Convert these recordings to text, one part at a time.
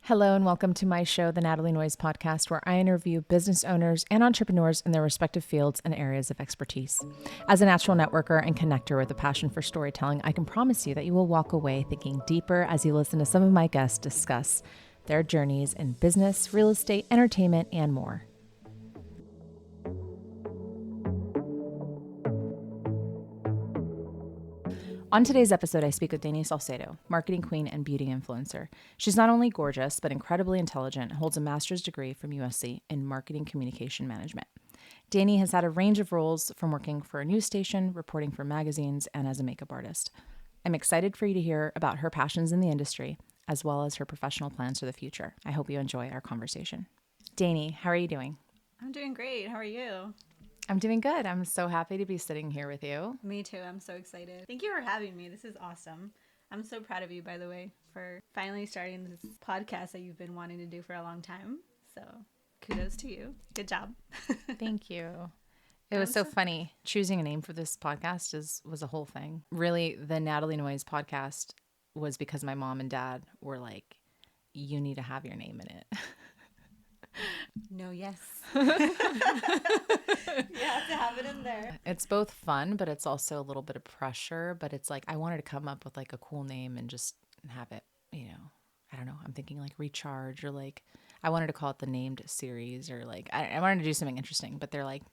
Hello and welcome to my show, the Natalie Noise Podcast, where I interview business owners and entrepreneurs in their respective fields and areas of expertise. As a natural networker and connector with a passion for storytelling, I can promise you that you will walk away thinking deeper as you listen to some of my guests discuss their journeys in business, real estate, entertainment, and more. On today's episode, I speak with Daynie Salcedo, marketing queen and beauty influencer. She's not only gorgeous, but incredibly intelligent and holds a master's degree from USC in marketing communication management. Daynie has had a range of roles from working for a news station, reporting for magazines, and as a makeup artist. I'm excited for you to hear about her passions in the industry, as well as her professional plans for the future. I hope you enjoy our conversation. Daynie, how are you doing? I'm doing great. How are you? I'm doing good. I'm so happy to be sitting here with you. Me too. I'm so excited. Thank you for having me. This is awesome. I'm so proud of you, by the way, for finally starting this podcast that you've been wanting to do for a long time. So kudos to you. Good job. Thank you. It was so funny. Choosing a name for this podcast was a whole thing. Really, the Natalie Noise podcast was because my mom and dad were like, you need to have your name in it. No, yes. You have to have it in there. It's both fun, but it's also a little bit of pressure. But it's like, I wanted to come up with like a cool name and just have it, I don't know. I'm thinking like Recharge, or like, I wanted to call it the Named Series, or like, I wanted to do something interesting, but they're like,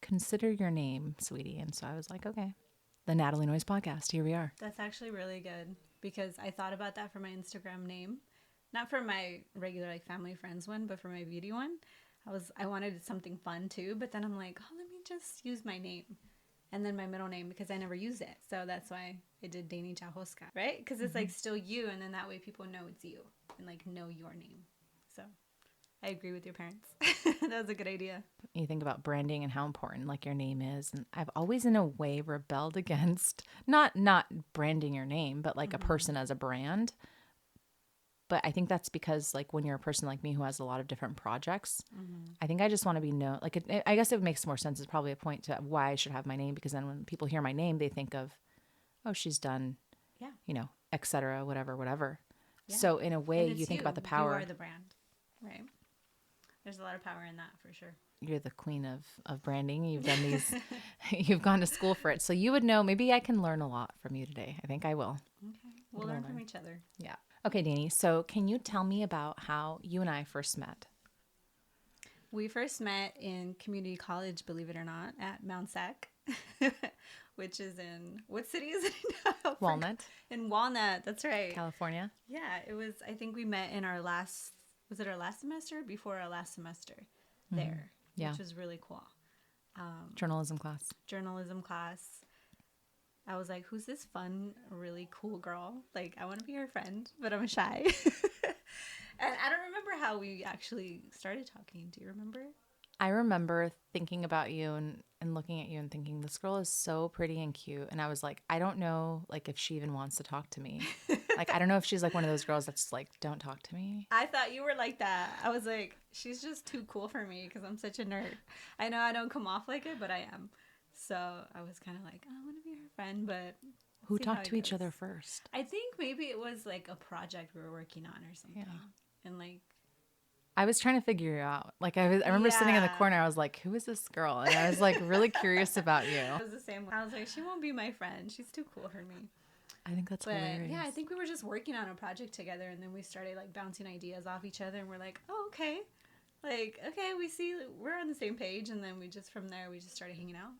consider your name, sweetie. And so I was like, okay, the Natalie Noise Podcast. Here we are. That's actually really good because I thought about that for my Instagram name. Not for my regular like family friends one, but for my beauty one. I wanted something fun too, but then I'm like, oh, let me just use my name and then my middle name because I never use it. So that's why I did Daynie Salcedo, right? Because it's like still you, and then that way people know it's you and like know your name. So I agree with your parents. That was a good idea. You think about branding and how important like your name is, and I've always in a way rebelled against not branding your name, but like a person as a brand. But I think that's because like when you're a person like me who has a lot of different projects, I think I just want to be known. Like I guess it makes more sense. It's probably a point to why I should have my name, because then when people hear my name, they think of, oh, she's done, et cetera, whatever. Yeah. So in a way, you think about the power. You are the brand, right? There's a lot of power in that for sure. You're the queen of branding. You've done these, you've gone to school for it. So you would know. Maybe I can learn a lot from you today. I think I will. Okay. We'll learn from each other. Yeah. Okay, Daynie, so can you tell me about how you and I first met? We first met in community college, believe it or not, at Mount Sac, which is in, what city is it now? Walnut. In Walnut, that's right. California. Yeah, it was, I think we met in our last semester? Before our last semester there, which was really cool. Journalism class. I was like, who's this fun, really cool girl? Like, I want to be her friend, but I'm shy. And I don't remember how we actually started talking. Do you remember? I remember thinking about you and looking at you and thinking, this girl is so pretty and cute. And I was like, I don't know, like, if she even wants to talk to me. Like, I don't know if she's like one of those girls that's like, don't talk to me. I thought you were like that. I was like, she's just too cool for me because I'm such a nerd. I know I don't come off like it, but I am. So I was kind of like, I want to be her friend, but who talked to each other first? I think maybe it was like a project we were working on or something. Yeah. And like, I was trying to figure you out. Like I remember sitting in the corner. I was like, who is this girl? And I was like really curious about you. It was the same way. I was like, she won't be my friend. She's too cool for me. I think that's hilarious. Yeah, I think we were just working on a project together, and then we started like bouncing ideas off each other, and we're like, oh, okay. Like, okay, we see we're on the same page, and then from there we just started hanging out.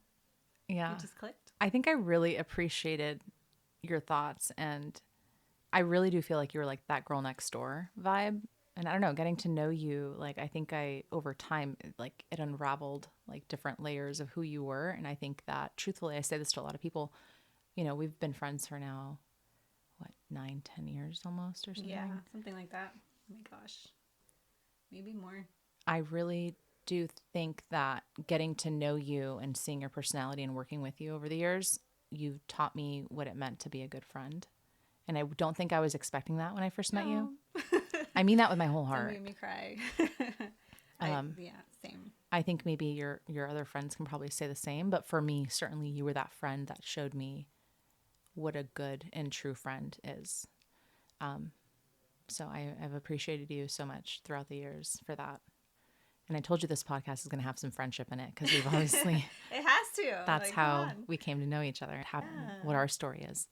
Yeah. It just clicked. I think I really appreciated your thoughts, and I really do feel like you were like that girl next door vibe. And I don't know, getting to know you, like I think over time, like it unraveled like different layers of who you were. And I think that truthfully, I say this to a lot of people, we've been friends for now, 9-10 years almost or something? Yeah, something like that. Oh my gosh. Maybe more. I really do think that getting to know you and seeing your personality and working with you over the years, you've taught me what it meant to be a good friend. And I don't think I was expecting that when I first met you. I mean that with my whole heart. That made me cry. Yeah, same. I think maybe your other friends can probably say the same. But for me, certainly you were that friend that showed me what a good and true friend is. So I've appreciated you so much throughout the years for that. And I told you this podcast is going to have some friendship in it because we've obviously, It has to. that's Like, come how on. we came to know each other, what Yeah. our story is,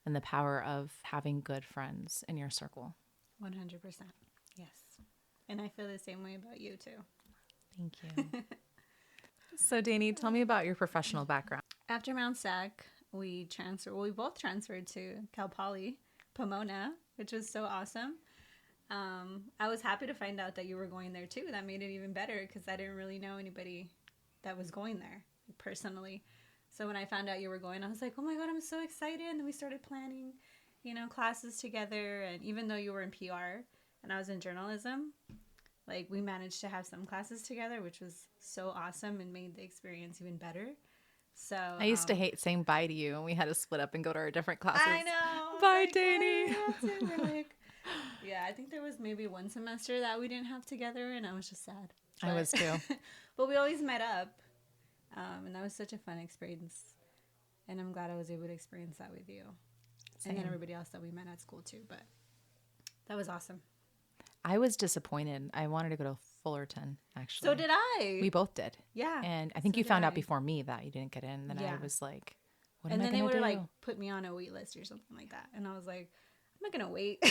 and the power of having good friends in your circle. 100%. Yes. And I feel the same way about you too. Thank you. So, Daynie, tell me about your professional background. After Mount Sac, we both transferred to Cal Poly Pomona, which was so awesome. I was happy to find out that you were going there too. That made it even better because I didn't really know anybody that was going there personally. So when I found out you were going, I was like, oh my God, I'm so excited. And then we started planning, classes together. And even though you were in PR and I was in journalism, like we managed to have some classes together, which was so awesome and made the experience even better. So I used to hate saying bye to you, and we had to split up and go to our different classes. I know. Bye, Like, Daynie. we're like, yeah, I think there was maybe one semester that we didn't have together, and I was just sad. I was too. But we always met up, and that was such a fun experience. And I'm glad I was able to experience that with you. Same. And then everybody else that we met at school too. But that was awesome. I was disappointed. I wanted to go to Fullerton, actually. So did I. We both did. Yeah. And I think So you did found I. out before me that you didn't get in. Then Yeah. I was like, what And am I then they going to would do? like put me on a wait list or something like that. And I was like, I'm not going to wait.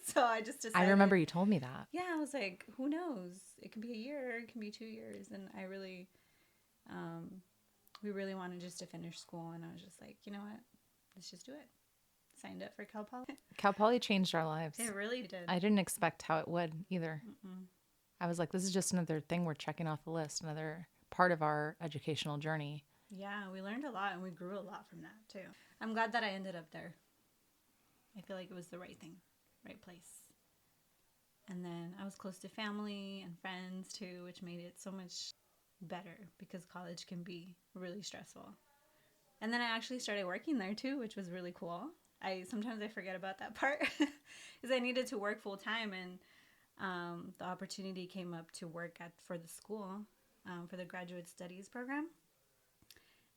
So I just decided. I remember you told me that. Yeah, I was like, who knows? It can be a year, it can be 2 years. And I really, we really wanted just to finish school. And I was just like, you know what? Let's just do it. Signed up for Cal Poly. Cal Poly changed our lives. It really did. I didn't expect how it would either. I was like, this is just another thing we're checking off the list, another part of our educational journey. Yeah, we learned a lot and we grew a lot from that too. I'm glad that I ended up there. I feel like it was the right thing, right place. And then I was close to family and friends too, which made it so much better because college can be really stressful. And then I actually started working there too, which was really cool. Sometimes I forget about that part because I needed to work full time, and the opportunity came up to work for the school for the graduate studies program.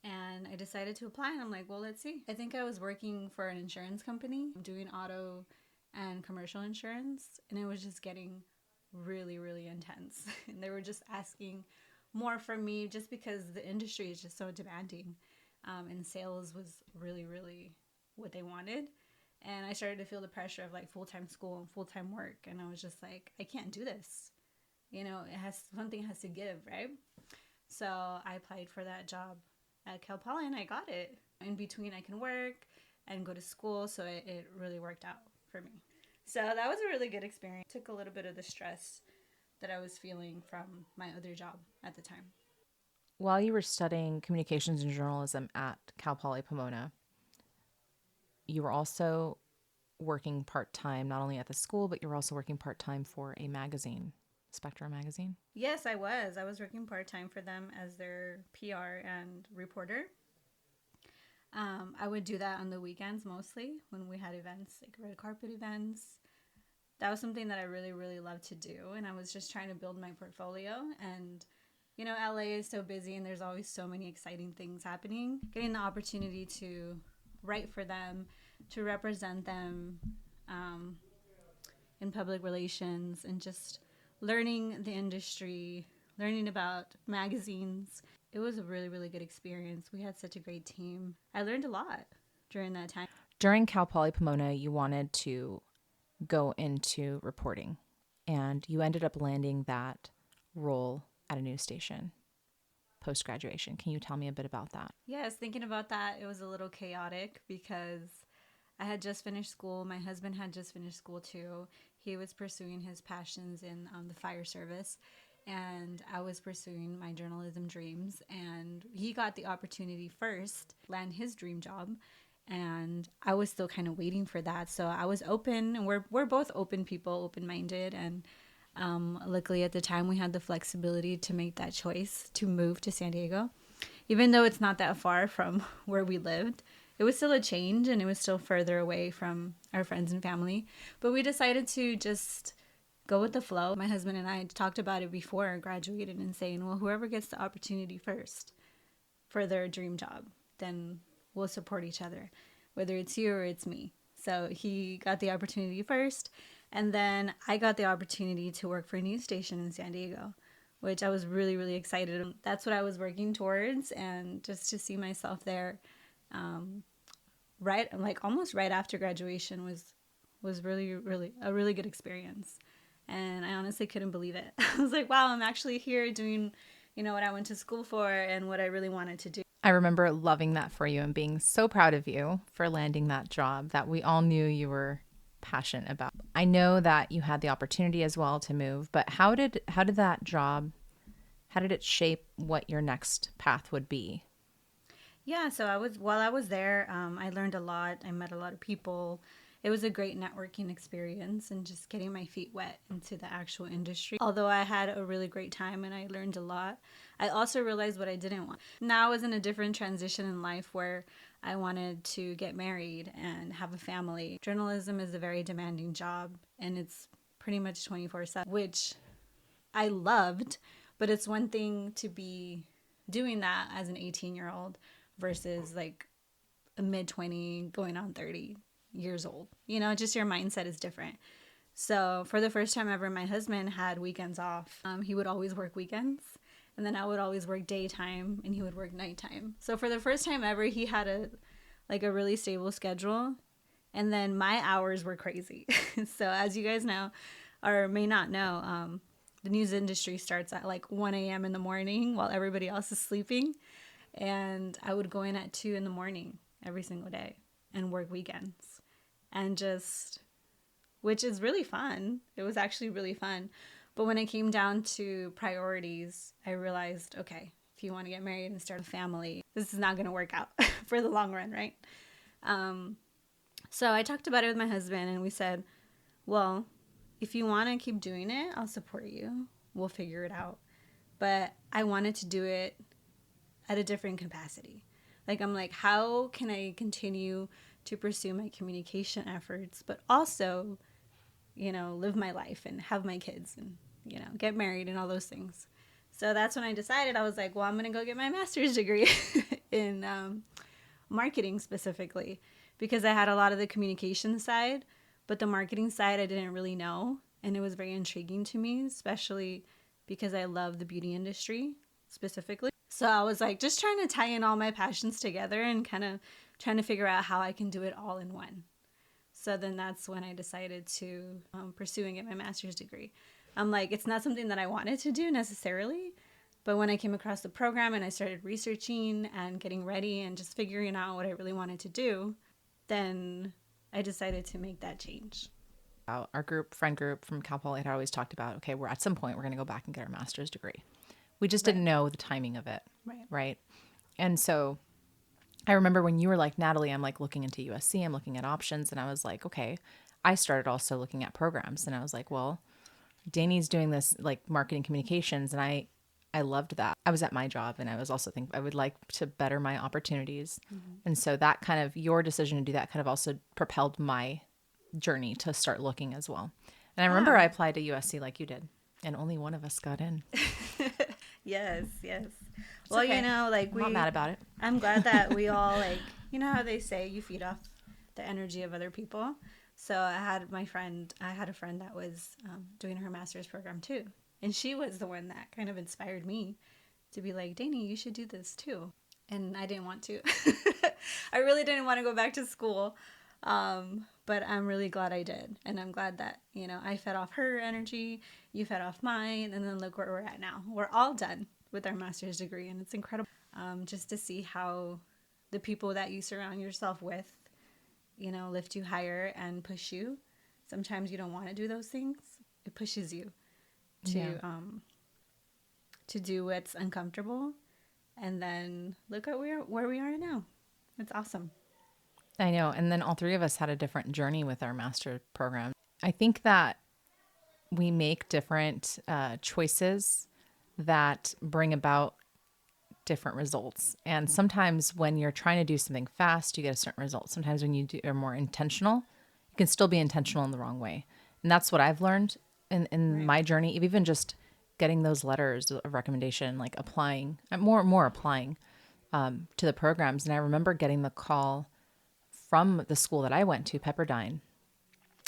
And I decided to apply, and I'm like, well, let's see. I think I was working for an insurance company doing auto and commercial insurance, and it was just getting really, really intense. And they were just asking more from me just because the industry is just so demanding. And sales was really, really what they wanted. And I started to feel the pressure of like full-time school and full-time work. And I was just like, I can't do this. Something has to give, right? So I applied for that job at Cal Poly and I got it. In between I can work and go to school. So it really worked out for me. So that was a really good experience. Took a little bit of the stress that I was feeling from my other job at the time. While you were studying communications and journalism at Cal Poly Pomona, you were also working part-time, not only at the school, but you were also working part-time for a magazine, Spectra magazine. Yes, I was. I was working part-time for them as their PR and reporter. I would do that on the weekends mostly when we had events, like red carpet events. That was something that I really, really loved to do. And I was just trying to build my portfolio. And, LA is so busy and there's always so many exciting things happening. Getting the opportunity to write for them, to represent them in public relations, and just learning the industry, learning about magazines. It was a really, really good experience. We had such a great team. I learned a lot during that time. During Cal Poly Pomona, you wanted to go into reporting, and you ended up landing that role at a news station post-graduation. Can you tell me a bit about that? Yes, thinking about that, it was a little chaotic because I had just finished school. My husband had just finished school too. He was pursuing his passions in the fire service, and I was pursuing my journalism dreams. And he got the opportunity first, land his dream job, and I was still kind of waiting for that. So I was open, and we're both open people, open-minded, and luckily at the time we had the flexibility to make that choice to move to San Diego. Even though it's not that far from where we lived, it was still a change and it was still further away from our friends and family. But we decided to just go with the flow. My husband and I talked about it before I graduated and saying, well, whoever gets the opportunity first for their dream job, then we'll support each other, whether it's you or it's me. So he got the opportunity first. And then I got the opportunity to work for a news station in San Diego, which I was really, really excited. That's what I was working towards. And just to see myself there, right, like almost right after graduation was really, really a really good experience. And I honestly couldn't believe it. I was like, wow, I'm actually here doing, what I went to school for and what I really wanted to do. I remember loving that for you and being so proud of you for landing that job that we all knew you were passionate about. I know that you had the opportunity as well to move, but how did that job, how did it shape what your next path would be? Yeah, so while I was there, I learned a lot. I met a lot of people. It was a great networking experience and just getting my feet wet into the actual industry. Although I had a really great time and I learned a lot, I also realized what I didn't want. Now I was in a different transition in life where I wanted to get married and have a family. Journalism is a very demanding job and it's pretty much 24/7, which I loved, but it's one thing to be doing that as an 18-year-old versus like a mid 20 going on 30 years old. Just your mindset is different. So for the first time ever, my husband had weekends off. He would always work weekends, and then I would always work daytime and he would work nighttime. So for the first time ever, he had a really stable schedule, and then my hours were crazy. So as you guys know or may not know, the news industry starts at like 1 a.m. in the morning while everybody else is sleeping. And I would go in at 2 in the morning every single day and work weekends. And which is really fun. It was actually really fun. But when it came down to priorities, I realized, okay, if you want to get married and start a family, this is not going to work out for the long run, right? So I talked about it with my husband and we said, well, if you want to keep doing it, I'll support you. We'll figure it out. But I wanted to do it at a different capacity. I'm like, how can I continue to pursue my communication efforts, but also, live my life and have my kids and, get married and all those things. So that's when I decided, I was like, well, I'm going to go get my master's degree in marketing specifically, because I had a lot of the communication side, but the marketing side I didn't really know. And it was very intriguing to me, especially because I love the beauty industry specifically. So I was like just trying to tie in all my passions together and kind of trying to figure out how I can do it all in one. So then that's when I decided to pursue and get my master's degree. I'm like, it's not something that I wanted to do necessarily, but when I came across the program and I started researching and getting ready and just figuring out what I really wanted to do, then I decided to make that change. Our friend group from Cal Poly had always talked about, okay, we're at some point we're going to go back and get our master's degree. We just didn't know the timing of it. Right. And so I remember when you were like, Natalie, I'm like looking into USC, I'm looking at options. And I was like, okay, I started also looking at programs. And I was like, well, Daynie's doing this like marketing communications. And I loved that. I was at my job and I was also thinking I would like to better my opportunities. Mm-hmm. And so that kind of your decision to do that kind of also propelled my journey to start looking as well. And I remember I applied to USC like you did. And only one of us got in. Yes. Well, okay. I'm not mad about it. I'm glad that we all how they say you feed off the energy of other people. So I had a friend that was doing her master's program too. And she was the one that kind of inspired me to be like, Daynie, you should do this too. And I didn't want to. I really didn't want to go back to school. But I'm really glad I did. And I'm glad that, I fed off her energy, you fed off mine, and then look where we're at now. We're all done with our master's degree, and it's incredible just to see how the people that you surround yourself with, lift you higher and push you. Sometimes you don't want to do those things. It pushes you to do what's uncomfortable. And then look at where we are now. It's awesome. I know. And then all three of us had a different journey with our master program. I think that we make different choices that bring about different results. And sometimes when you're trying to do something fast, you get a certain result. Sometimes when are more intentional, you can still be intentional in the wrong way. And that's what I've learned in my journey, even just getting those letters of recommendation, like applying, more applying to the programs. And I remember getting the call from the school that I went to, Pepperdine,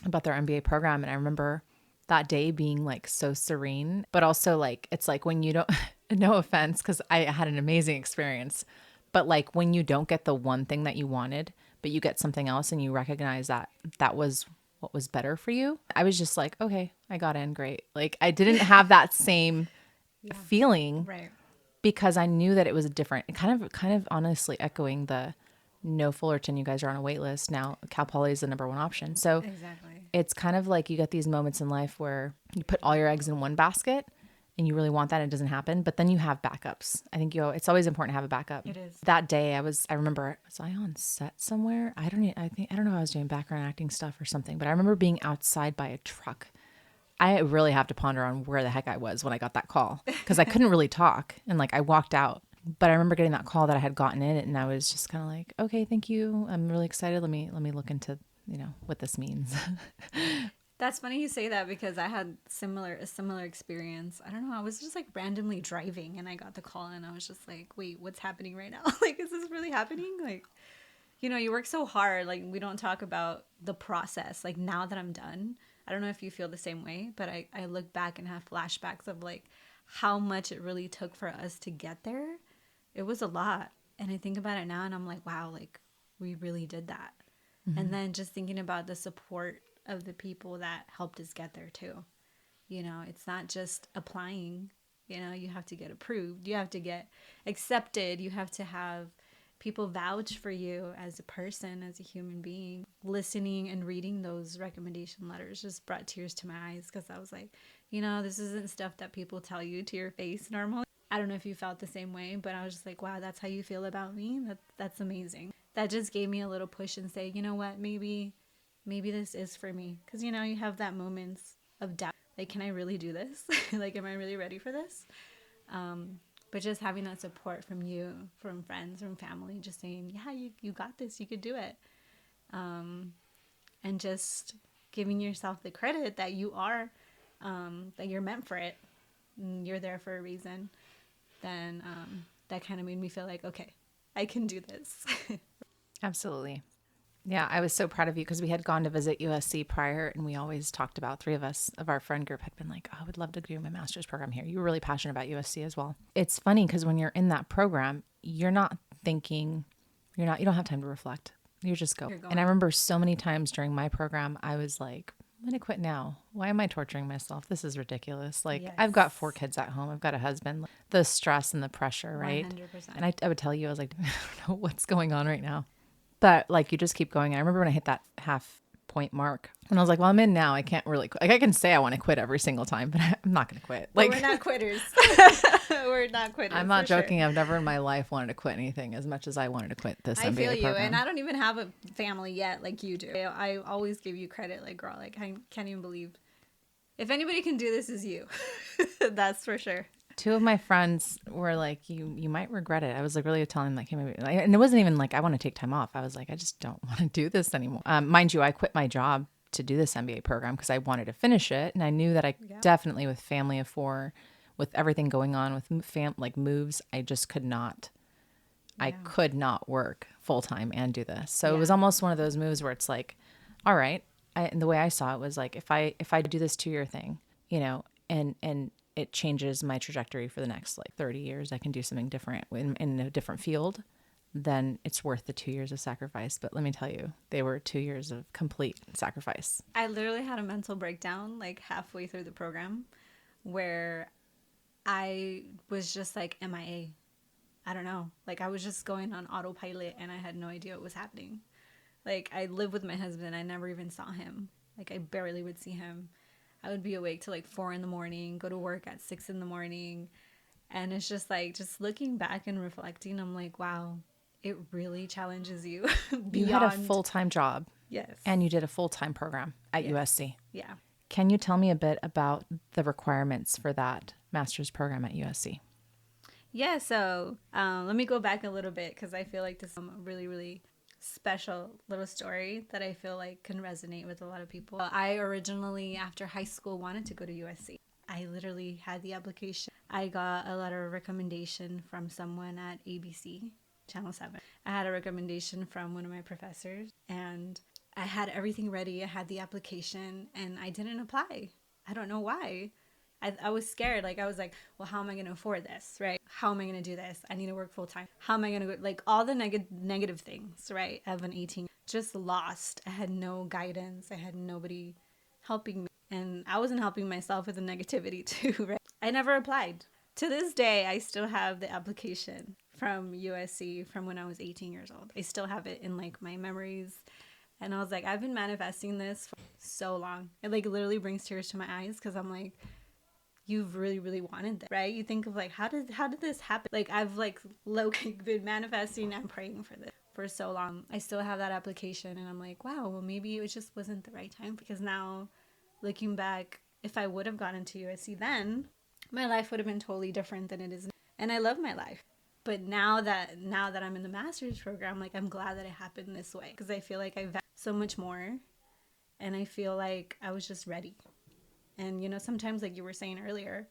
about their MBA program. And I remember that day being like so serene, but also like, it's like when you don't, no offense, because I had an amazing experience, but like when you don't get the one thing that you wanted, but you get something else and you recognize that that was what was better for you. I was just like, okay, I got in, great. Like I didn't have that same feeling Right. because I knew that it was different. Kind of honestly echoing the no Fullerton, you guys are on a wait list. Now Cal Poly is the number one option. So Exactly. it's kind of like you get these moments in life where you put all your eggs in one basket and you really want that and it doesn't happen, but then you have backups. I think it's always important to have a backup. It is. That day I remember, was I on set somewhere? I don't know if I was doing background acting stuff or something, but I remember being outside by a truck. I really have to ponder on where the heck I was when I got that call because I couldn't really talk and like I walked out. But I remember getting that call that I had gotten in it and I was just kind of like, okay, thank you. I'm really excited. Let me look into, what this means. That's funny you say that because I had a similar experience. I don't know. I was just like randomly driving and I got the call and I was just like, wait, what's happening right now? Like, is this really happening? Like, you work so hard. Like, we don't talk about the process. Like, now that I'm done, I don't know if you feel the same way, but I look back and have flashbacks of like how much it really took for us to get there. It was a lot. And I think about it now and I'm like, wow, like we really did that. Mm-hmm. And then just thinking about the support of the people that helped us get there too. It's not just applying, you have to get approved. You have to get accepted. You have to have people vouch for you as a person, as a human being. Listening and reading those recommendation letters just brought tears to my eyes because I was like, this isn't stuff that people tell you to your face normally. I don't know if you felt the same way, but I was just like, wow, that's how you feel about me? That's amazing. That just gave me a little push and say, you know what, maybe this is for me. Because, you have that moments of doubt. Like, can I really do this? Like, am I really ready for this? But just having that support from you, from friends, from family, just saying, yeah, you got this, you could do it. And just giving yourself the credit that you are, that you're meant for it. And you're there for a reason. Then that kind of made me feel like, okay, I can do this. Absolutely. Yeah, I was so proud of you because we had gone to visit USC prior and we always talked about, three of us of our friend group had been like, oh, I would love to do my master's program here. You were really passionate about USC as well. It's funny because when you're in that program, you're not thinking, you don't have time to reflect. You just go. And I remember so many times during my program, I was like, I'm going to quit now. Why am I torturing myself? This is ridiculous. Like, yes. I've got 4 kids at home. I've got a husband. The stress and the pressure, right? 100%. And I would tell you, I was like, I don't know what's going on right now. But like, you just keep going. And I remember when I hit that half point mark and I was like, well, I'm in now. I can't really quit. Like, I can say I want to quit every single time, but I'm not going to quit. Like, we're not quitters. We're not quitters. I'm not joking. Sure. I've never in my life wanted to quit anything as much as I wanted to quit this MBA feel you. program. And I don't even have a family yet like you do. I always give you credit. Like, girl, like I can't even believe if anybody can do this is you. That's for sure. 2 of my friends were like, you might regret it. I was like really telling them like, hey, maybe, and it wasn't even like, I want to take time off. I was like, I just don't want to do this anymore. Mind you, I quit my job to do this MBA program because I wanted to finish it. And I knew that I definitely with family of 4, with everything going on with like moves, I just could not, I could not work full time and do this. So it was almost one of those moves where it's like, all right. And the way I saw it was like, if I do this 2-year thing, and it changes my trajectory for the next like 30 years, I can do something different in a different field, then it's worth the 2 years of sacrifice. But let me tell you, they were 2 years of complete sacrifice. I literally had a mental breakdown like halfway through the program where I was just like MIA. I don't know. Like I was just going on autopilot and I had no idea what was happening. Like I lived with my husband. I never even saw him. Like I barely would see him. I would be awake till like 4 a.m, go to work at 6 a.m. And it's just like, just looking back and reflecting, I'm like, wow, it really challenges you. You had a full-time job. Yes. And you did a full-time program at USC. Yeah. Can you tell me a bit about the requirements for that master's program at USC? Yeah. So let me go back a little bit because I feel like this is a really, really special little story that I feel like can resonate with a lot of people. I originally, after high school, wanted to go to USC. I literally had the application. I got a letter of recommendation from someone at ABC, Channel 7. I had a recommendation from one of my professors, and I had everything ready. I had the application and I didn't apply. I don't know why. I was scared. Like, I was like, well, how am I going to afford this, right? How am I going to do this? I need to work full time. How am I going to go? Like, all the negative things, right? Of an 18, just lost. I had no guidance. I had nobody helping me. And I wasn't helping myself with the negativity too, right? I never applied. To this day, I still have the application from USC from when I was 18 years old. I still have it in like my memories. And I was like, I've been manifesting this for so long. It like literally brings tears to my eyes because I'm like, you've really, really wanted this, right? You think of like, how did this happen? Like, I've like low-key been manifesting and praying for this for so long. I still have that application and I'm like, wow, well, maybe it just wasn't the right time, because now looking back, if I would have gone into USC then, my life would have been totally different than it is now. And I love my life. But now that I'm in the master's program, like, I'm glad that it happened this way, because I feel like I value so much more and I feel like I was just ready. And, you know, sometimes, like you were saying earlier,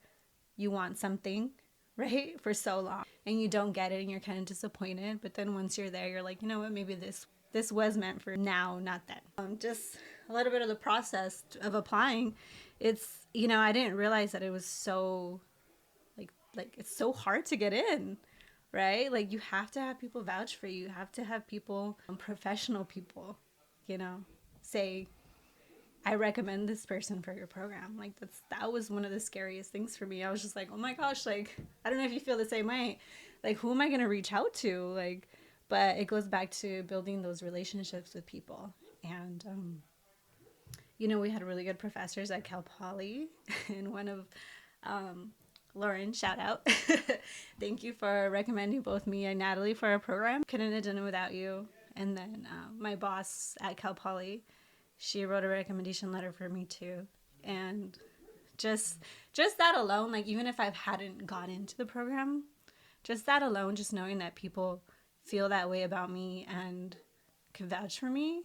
you want something, right, for so long and you don't get it and you're kind of disappointed. But then once you're there, you're like, you know what, maybe this was meant for now, not then. Just a little bit of the process of applying. It's, you know, I didn't realize that it was so, like it's so hard to get in, right? Like, you have to have people vouch for you. You have to have people, professional people, you know, say, I recommend this person for your program. Like, that was one of the scariest things for me. I was just like, oh my gosh, like, I don't know if you feel the same way. Like, who am I going to reach out to? Like, but it goes back to building those relationships with people. And, you know, we had really good professors at Cal Poly, and one of, Lauren, shout out. Thank you for recommending both me and Natalie for our program. Couldn't have done it without you. And then my boss at Cal Poly, she wrote a recommendation letter for me too. And just that alone, like, even if I hadn't got into the program, just that alone, just knowing that people feel that way about me and can vouch for me,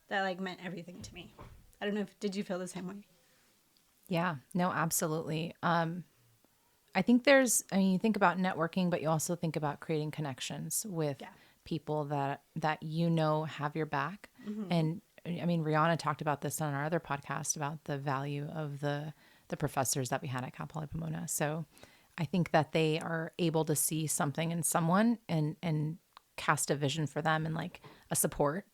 that like meant everything to me. I don't know did you feel the same way? Yeah, no, absolutely. I think you think about networking, but you also think about creating connections with people that you know have your back. Mm-hmm. And I mean, Rihanna talked about this on our other podcast about the value of the professors that we had at Cal Poly Pomona. So I think that they are able to see something in someone and cast a vision for them and like a support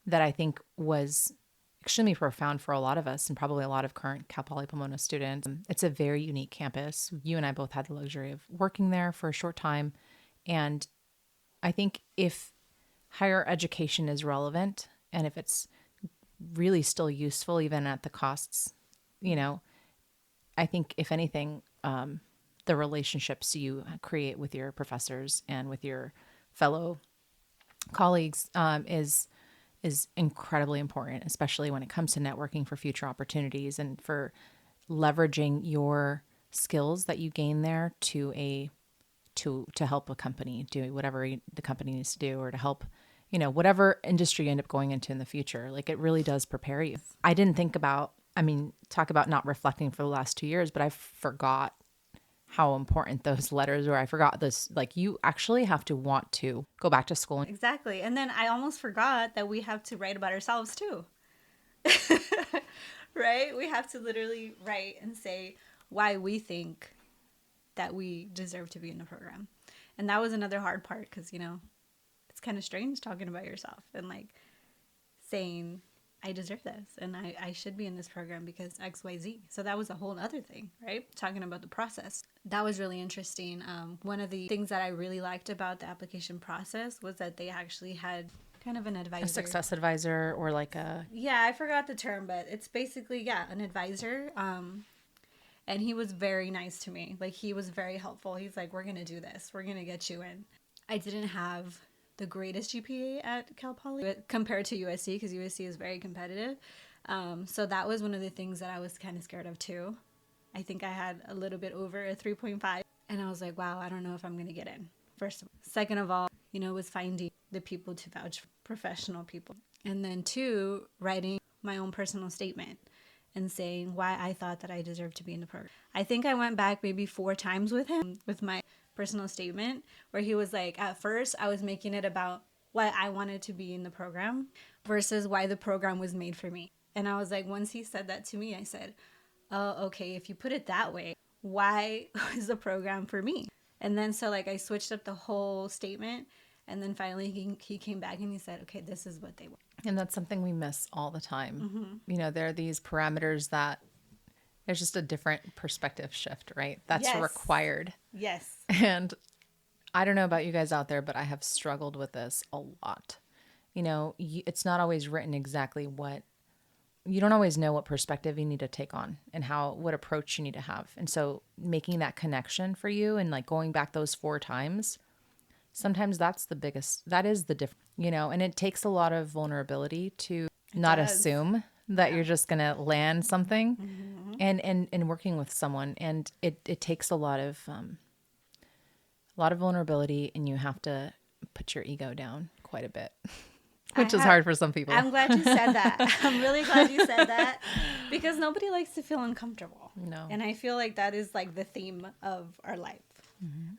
that I think was extremely profound for a lot of us and probably a lot of current Cal Poly Pomona students. It's a very unique campus. You and I both had the luxury of working there for a short time. And I think if higher education is relevant and if it's really still useful, even at the costs, you know, I think if anything, the relationships you create with your professors and with your fellow colleagues is incredibly important, especially when it comes to networking for future opportunities and for leveraging your skills that you gain there to help a company do whatever the company needs to do, or to help, you know, whatever industry you end up going into in the future. Like, it really does prepare you. I didn't think about, talk about not reflecting for the last 2 years, but I forgot how important those letters were. I forgot this, like, you actually have to want to go back to school. Exactly. And then I almost forgot that we have to write about ourselves too. Right? We have to literally write and say why we think that we deserve to be in the program. And that was another hard part, because, you know, it's kind of strange talking about yourself and like saying, I deserve this and I should be in this program because XYZ. So that was a whole other thing, right? Talking about the process. That was really interesting. One of the things that I really liked about the application process was that they actually had kind of an advisor. A success advisor, or like a... Yeah, I forgot the term, but it's basically, an advisor. And he was very nice to me. Like, he was very helpful. He's like, we're going to do this. We're going to get you in. I didn't have the greatest GPA at Cal Poly compared to USC, because USC is very competitive. So that was one of the things that I was kind of scared of too. I think I had a little bit over a 3.5, and I was like, wow, I don't know if I'm going to get in. First of all. Second of all, you know, was finding the people to vouch for, professional people. And then two, writing my own personal statement and saying why I thought that I deserved to be in the program. I think I went back maybe 4 times with him with my personal statement, where he was like, at first I was making it about why I wanted to be in the program versus why the program was made for me. And I was like, once he said that to me, I said, oh, okay, if you put it that way, why is the program for me? And then so like I switched up the whole statement. And then finally he came back and he said, okay, this is what they want. And that's something we miss all the time. You know, there are these parameters that there's just a different perspective shift, right? That's Yes. required. Yes. And I don't know about you guys out there, but I have struggled with this a lot. You know, it's not always written exactly what, you don't always know what perspective you need to take on and what approach you need to have. And so making that connection for you and like going back those 4 times, sometimes that is the difference, you know, and it takes a lot of vulnerability to not assume that you're just going to land something and working with someone. And it takes a lot of vulnerability, and you have to put your ego down quite a bit. Which is hard for some people. I'm glad you said that. I'm really glad you said that because nobody likes to feel uncomfortable. No. And I feel like that is like the theme of our life,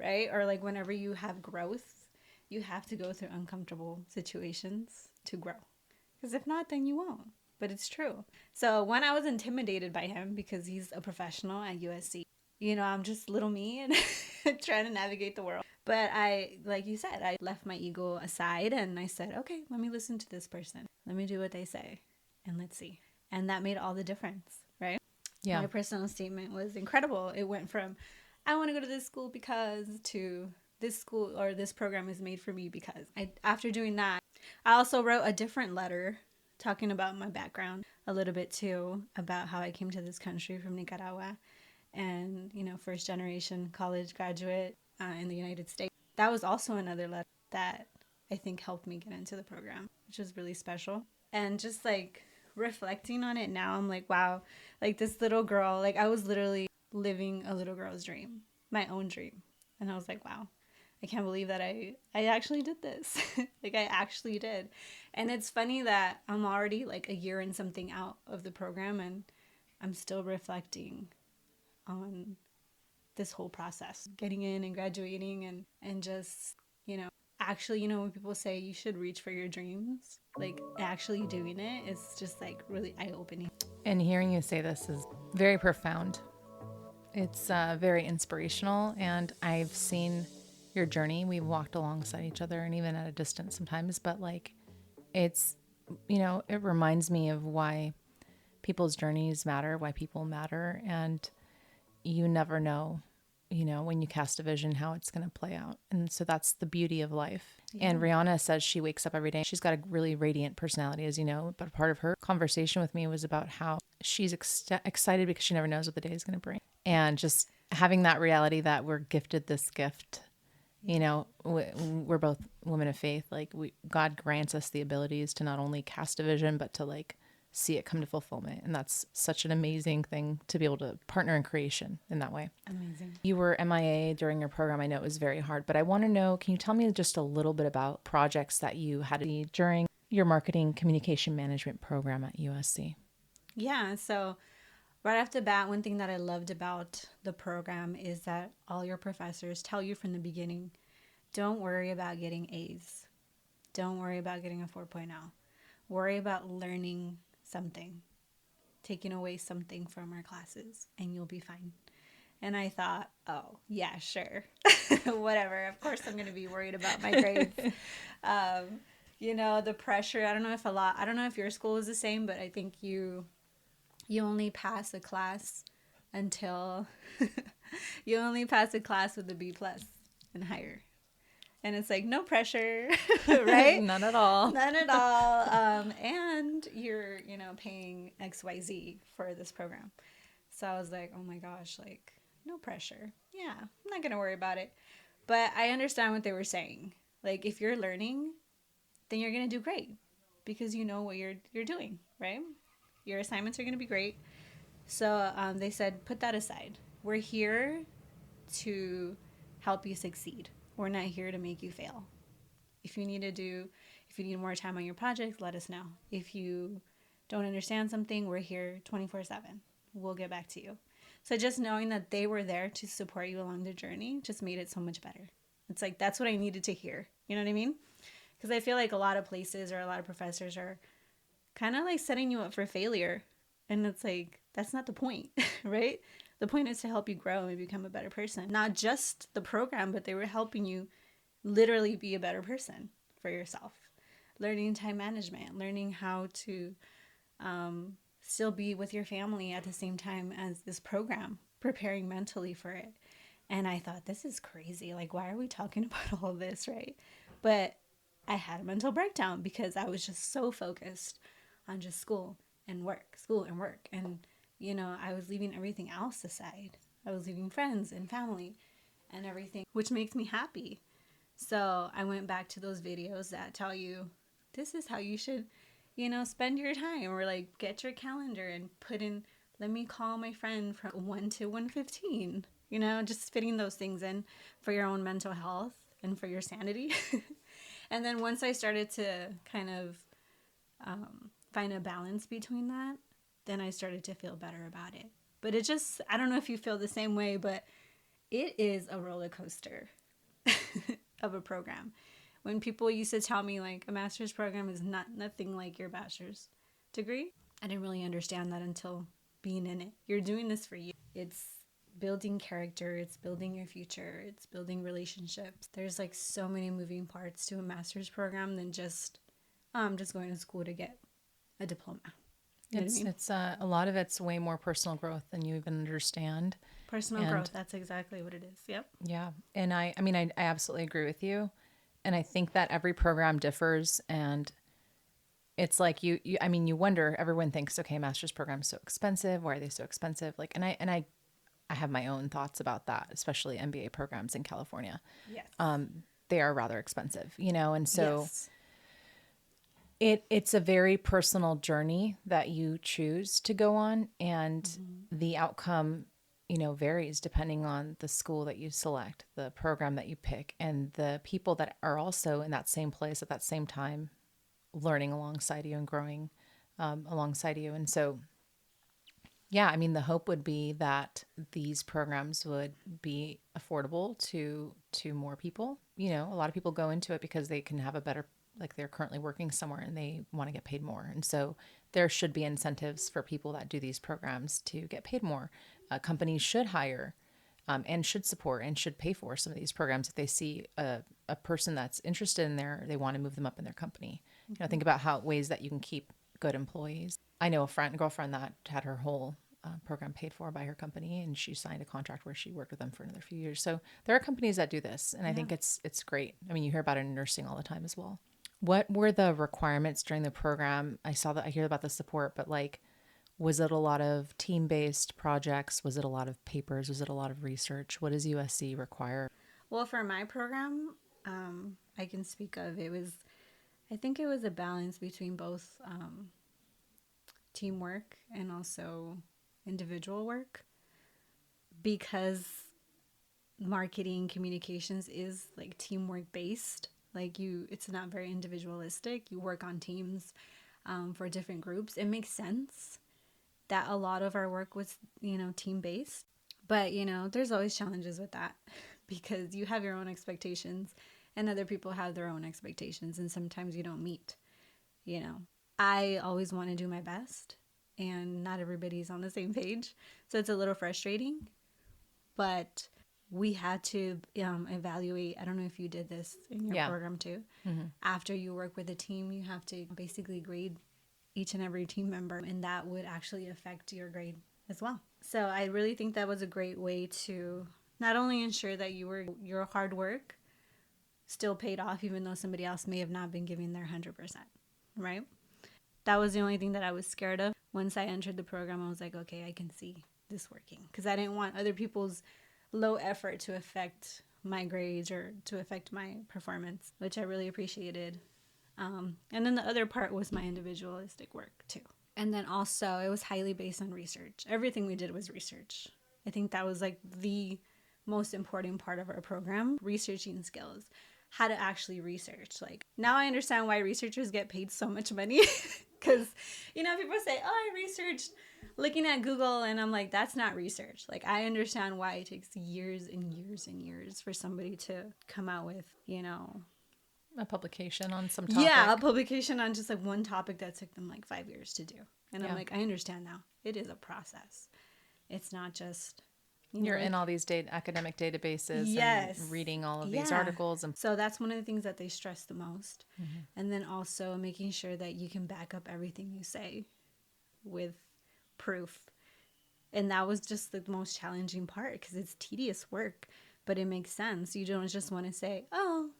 right? Or like whenever you have growth, you have to go through uncomfortable situations to grow. Because if not, then you won't. But it's true. So when I was intimidated by him because he's a professional at USC, you know, I'm just little me and trying to navigate the world. But like you said, I left my ego aside and I said, okay, let me listen to this person. Let me do what they say and let's see. And that made all the difference, right? Yeah. My personal statement was incredible. It went from, I want to go to this school because to this school or this program is made for me because. After doing that, I also wrote a different letter talking about my background a little bit too, about how I came to this country from Nicaragua and, you know, first generation college graduate in the United States. That was also another letter that I think helped me get into the program, which was really special. And just like reflecting on it now, I'm like, wow, like this little girl, like I was literally living a little girl's dream, my own dream. And I was like, wow, I can't believe that I actually did this. Like I actually did. And it's funny that I'm already like a year and something out of the program and I'm still reflecting on this whole process, getting in and graduating and just, you know, actually, you know, when people say you should reach for your dreams, like actually doing it is just like really eye-opening. And hearing you say this is very profound. It's very inspirational, and I've seen your journey. We've walked alongside each other and even at a distance sometimes, but like it's, you know, it reminds me of why people's journeys matter, why people matter, and you never know, you know, when you cast a vision, how it's going to play out. And so that's the beauty of life. Yeah. And Rihanna says she wakes up every day. She's got a really radiant personality, as you know, but part of her conversation with me was about how she's excited because she never knows what the day is going to bring. And just having that reality that we're gifted this gift, you know, we're both women of faith. Like God grants us the abilities to not only cast a vision, but to like see it come to fulfillment. And that's such an amazing thing to be able to partner in creation in that way. Amazing. You were MIA during your program. I know it was very hard, but I want to know, can you tell me just a little bit about projects that you had during your marketing communication management program at USC? Yeah. So right off the bat, one thing that I loved about the program is that all your professors tell you from the beginning, don't worry about getting A's. Don't worry about getting a 4.0. Worry about learning something, taking away something from our classes, and you'll be fine. And I thought, oh, yeah, sure. Whatever. Of course I'm going to be worried about my grades. You know, the pressure, I don't know if your school is the same, but I think you only pass a class until you only pass a class with a B+ and higher. And it's like, no pressure, right? None at all. None at all. And you're, you know, paying XYZ for this program. So I was like, oh my gosh, like, no pressure. Yeah, I'm not going to worry about it. But I understand what they were saying. Like, if you're learning, then you're going to do great because you know what you're doing, right? Your assignments are going to be great. So they said, put that aside. We're here to help you succeed. We're not here to make you fail. If you need more time on your project, let us know. If you don't understand something, we're here 24/7. We'll get back to you. So just knowing that they were there to support you along the journey just made it so much better. It's like, that's what I needed to hear. You know what I mean? Because I feel like a lot of places or a lot of professors are kind of like setting you up for failure. And it's like, that's not the point, right? The point is to help you grow and become a better person. Not just the program, but they were helping you literally be a better person for yourself. Learning time management, learning how to still be with your family at the same time as this program, preparing mentally for it. And I thought, this is crazy. Like, why are we talking about all this, right? But I had a mental breakdown because I was just so focused on just school and work, school and work. And, you know, I was leaving everything else aside. I was leaving friends and family and everything, which makes me happy. So I went back to those videos that tell you, this is how you should, you know, spend your time, or like get your calendar and put in, let me call my friend from 1 to 1:15, you know, just fitting those things in for your own mental health and for your sanity. And then once I started to kind of find a balance between that, then I started to feel better about it. But it just, I don't know if you feel the same way, but it is a roller coaster of a program. When people used to tell me like a master's program is nothing like your bachelor's degree, I didn't really understand that until being in it. You're doing this for you. It's building character, it's building your future, it's building relationships. There's like so many moving parts to a master's program than just just going to school to get a diploma. You know what I mean? It's a lot of it's way more personal growth than you even understand. Personal growth, that's exactly what it is. Yep. Yeah. And I mean, I absolutely agree with you. And I think that every program differs, and it's like I mean, you wonder, everyone thinks, okay, master's program is so expensive. Why are they so expensive? Like, and I have my own thoughts about that, especially MBA programs in California. Yes. They are rather expensive, you know? And so yes. it's a very personal journey that you choose to go on, and the outcome, you know, varies depending on the school that you select, the program that you pick, and the people that are also in that same place at that same time, learning alongside you and growing alongside you. And so, yeah, I mean, the hope would be that these programs would be affordable to more people. You know, a lot of people go into it because they can have a better, like they're currently working somewhere and they want to get paid more. And so there should be incentives for people that do these programs to get paid more. Companies should hire and should support and should pay for some of these programs if they see a person that's interested in there, they want to move them up in their company. You know, think about how ways that you can keep good employees. I know a girlfriend that had her whole program paid for by her company, and she signed a contract where she worked with them for another few years. So there are companies that do this, and I think it's great. I mean, you hear about it in nursing all the time as well. What were the requirements during the program? I hear about the support, but like, was it a lot of team-based projects? Was it a lot of papers? Was it a lot of research? What does USC require? Well, for my program, I can speak of, I think it was a balance between both teamwork and also individual work, because marketing communications is like teamwork based. Like it's not very individualistic. You work on teams for different groups. It makes sense that a lot of our work was, you know, team based. But, you know, there's always challenges with that because you have your own expectations and other people have their own expectations, and sometimes you don't meet, you know. I always want to do my best, and not everybody's on the same page. So it's a little frustrating, but we had to evaluate. I don't know if you did this in your program too. Mm-hmm. After you work with a team, you have to basically grade each and every team member, and that would actually affect your grade as well. So I really think that was a great way to not only ensure that your hard work still paid off, even though somebody else may have not been giving their 100%, right? That was the only thing that I was scared of. Once I entered the program, I was like, okay, I can see this working, because I didn't want other people's low effort to affect my grades or to affect my performance, which I really appreciated. And then the other part was my individualistic work too. And then also it was highly based on research. Everything we did was research. I think that was like the most important part of our program, researching skills, how to actually research. Like, now I understand why researchers get paid so much money, because, you know, people say, oh, I researched looking at Google, and I'm like, that's not research. Like, I understand why it takes years and years and years for somebody to come out with, you know, A publication on some topic. Yeah, a publication on just like one topic that took them like 5 years to do. And Yeah. I'm like, I understand now. It is a process. It's not just, You're in all these academic databases yes, and reading all of these articles. And so that's one of the things that they stress the most. And then also making sure that you can back up everything you say with proof. And that was just the most challenging part because it's tedious work, but it makes sense. You don't just want to say, oh,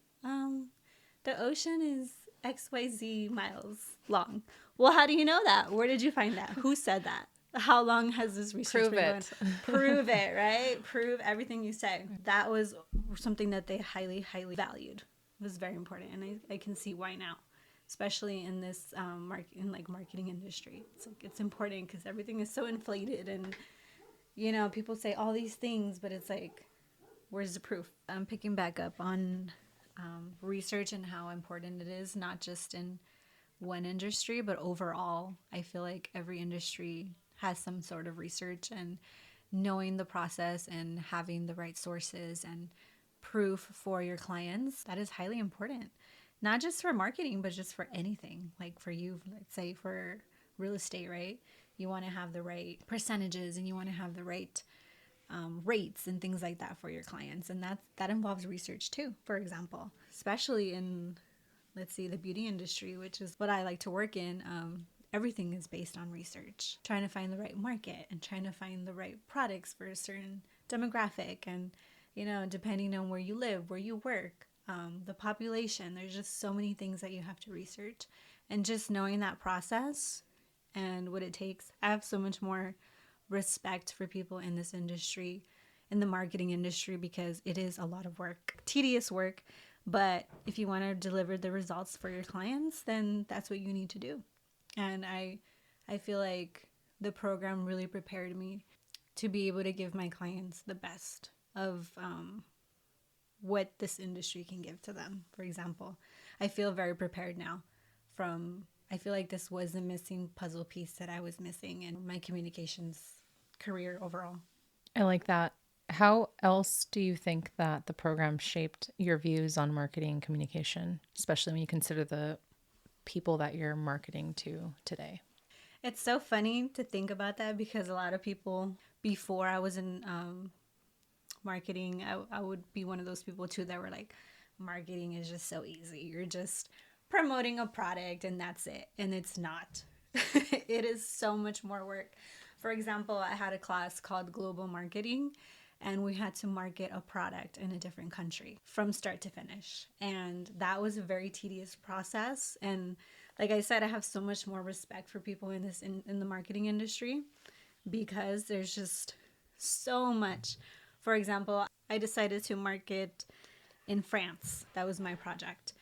the ocean is XYZ miles long. Well, how do you know that? Where did you find that? Who said that? How long has this research been going? Prove it, right? Prove everything you say. That was something that they highly, highly valued. It was very important, and I can see why now, especially in this marketing industry. It's important because everything is so inflated, and people say all these things, but it's like, where's the proof? I'm picking back up on research and how important it is, not just in one industry, but overall. I feel like every industry has some sort of research, and knowing the process and having the right sources and proof for your clients, that is highly important. Not just for marketing, but just for anything. Like for you, let's say for real estate, right? You want to have the right percentages and you want to have the right rates and things like that for your clients. And that involves research too, for example, especially in, let's see, the beauty industry, which is what I like to work in. Everything is based on research, trying to find the right market and trying to find the right products for a certain demographic. And, depending on where you live, where you work, the population, there's just so many things that you have to research. And just knowing that process and what it takes, I have so much more respect for people in this industry, in the marketing industry, because it is a lot of work, tedious work. But if you want to deliver the results for your clients, then that's what you need to do. And I feel like the program really prepared me to be able to give my clients the best of what this industry can give to them. For example, I feel very prepared now I feel like this was the missing puzzle piece that I was missing in my communications career overall. I like that. How else do you think that the program shaped your views on marketing and communication, especially when you consider the people that you're marketing to today? It's so funny to think about that because a lot of people, before I was in marketing, I would be one of those people too that were like, marketing is just so easy. You're just promoting a product and that's it. And it's not. It is so much more work. For example, I had a class called Global Marketing, and we had to market a product in a different country from start to finish. And that was a very tedious process. And like I said, I have so much more respect for people in the marketing industry because there's just so much. For example, I decided to market in France. That was my project.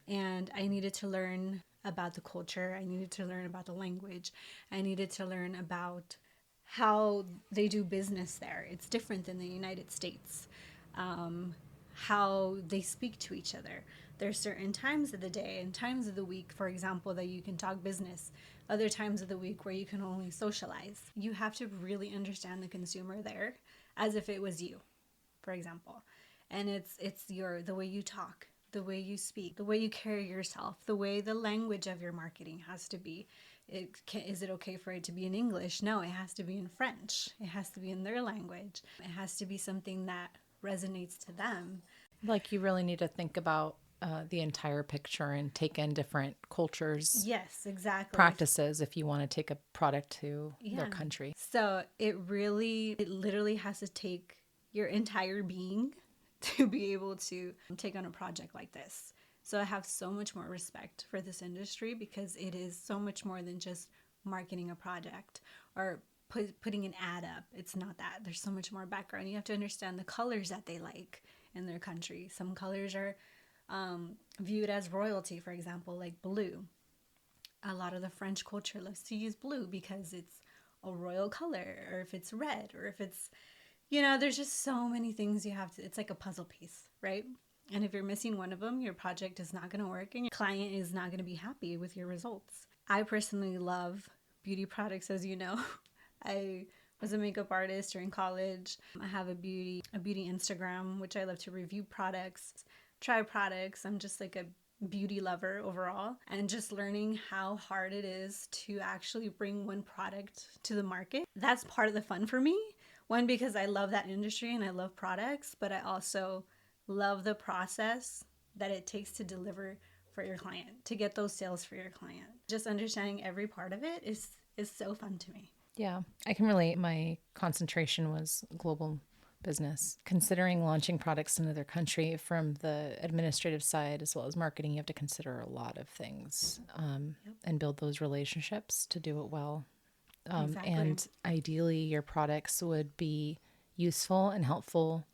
And I needed to learn about the culture. I needed to learn about the language. I needed to learn about how they do business there. It's different than the United States. How they speak to each other. There's certain times of the day and times of the week, for example, that you can talk business. Other times of the week where you can only socialize. You have to really understand the consumer there as if it was you, for example. And it's the way you talk, the way you speak, the way you carry yourself, the way the language of your marketing has to be. Is it okay for it to be in English? No, it has to be in French. It has to be in their language. It has to be something that resonates to them. Like you really need to think about the entire picture and take in different cultures. Yes, exactly. Practices if you want to take a product to their country. So it literally has to take your entire being to be able to take on a project like this. So I have so much more respect for this industry because it is so much more than just marketing a product or putting an ad up. It's not that. There's so much more background. You have to understand the colors that they like in their country. Some colors are viewed as royalty, for example, like blue. A lot of the French culture loves to use blue because it's a royal color, or if it's red, or if it's, there's just so many things you have to, it's like a puzzle piece, right? And if you're missing one of them, your project is not going to work and your client is not going to be happy with your results. I personally love beauty products, as you know. I was a makeup artist during college. I have a beauty Instagram, which I love to review products, try products. I'm just like a beauty lover overall, and just learning how hard it is to actually bring one product to the market. That's part of the fun for me. One, because I love that industry and I love products, but I also love the process that it takes to deliver for your client, to get those sales for your client. Just understanding every part of it is so fun to me. Yeah, I can relate. My concentration was global business. Considering launching products in another country, from the administrative side as well as marketing, you have to consider a lot of things, and build those relationships to do it well. Exactly. And ideally, your products would be useful and helpful,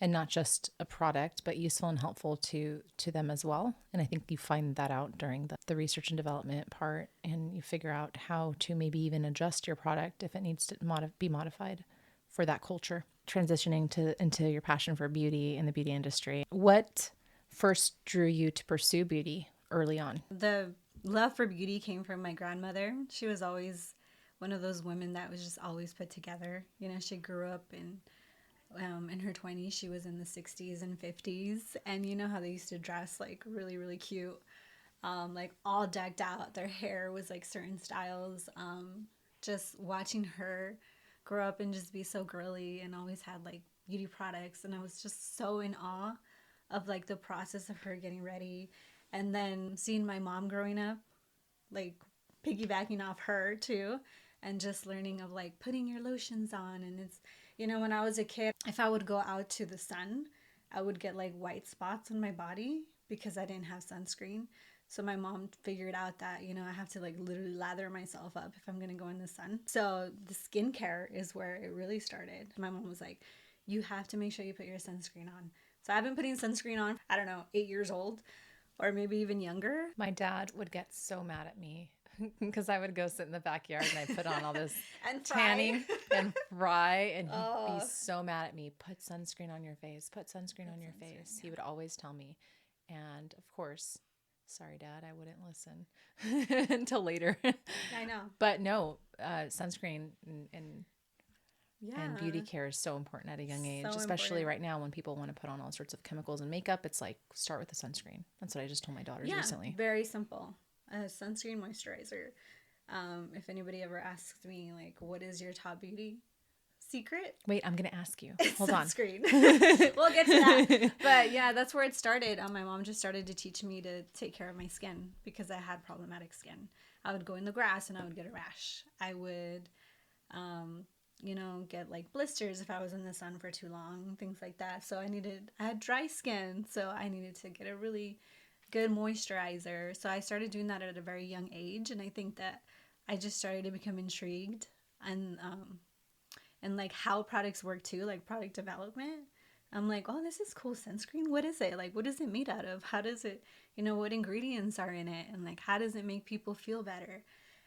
and not just a product, but useful and helpful to them as well. And I think you find that out during the research and development part, and you figure out how to maybe even adjust your product if it needs to be modified for that culture. Transitioning into your passion for beauty and the beauty industry, what first drew you to pursue beauty early on? The love for beauty came from my grandmother. She was always one of those women that was just always put together. You know, she grew up in her 20s. She was in the 60s and 50s, and you know how they used to dress like really, really cute, like all decked out. Their hair was like certain styles. Just watching her grow up and just be so girly, and always had like beauty products, and I was just so in awe of like the process of her getting ready, and then seeing my mom growing up, like piggybacking off her too, and just learning of like putting your lotions on. And it's, you know, when I was a kid, if I would go out to the sun, I would get like white spots on my body because I didn't have sunscreen. So my mom figured out that, you know, I have to like literally lather myself up if I'm going to go in the sun. So the skincare is where it really started. My mom was like, you have to make sure you put your sunscreen on. So I've been putting sunscreen on, I don't know, 8 years old, or maybe even younger. My dad would get so mad at me because I would go sit in the backyard and I put on all this And tanning and fry, and he'd Oh. be so mad at me. Put sunscreen on your face. Put sunscreen on your sunscreen, face. yeah. He would always tell me. And of course, sorry, Dad, I wouldn't listen until later. I know. But no, sunscreen and Yeah. beauty care is so important at a young age, So especially important. right now when people want to put on all sorts of chemicals and makeup. It's like, start with the sunscreen. That's what I just told my daughters Yeah, recently. very simple. Sunscreen, moisturizer. If anybody ever asks me, like, what is your top beauty secret? Wait, I'm going to ask you. It's Hold on. sunscreen. We'll get to that. But yeah, that's where it started. My mom just started to teach me to take care of my skin because I had problematic skin. I would go in the grass and I would get a rash. I would, you know, get like blisters if I was in the sun for too long, things like that. So I had dry skin. So I needed to get a really good moisturizer. So I started doing that at a very young age. And I think that I just started to become intrigued and like how products work too, like product development. I'm like, oh, this is cool sunscreen. What is it? Like, what is it made out of? How does it, you know, what ingredients are in it? And like, how does it make people feel better?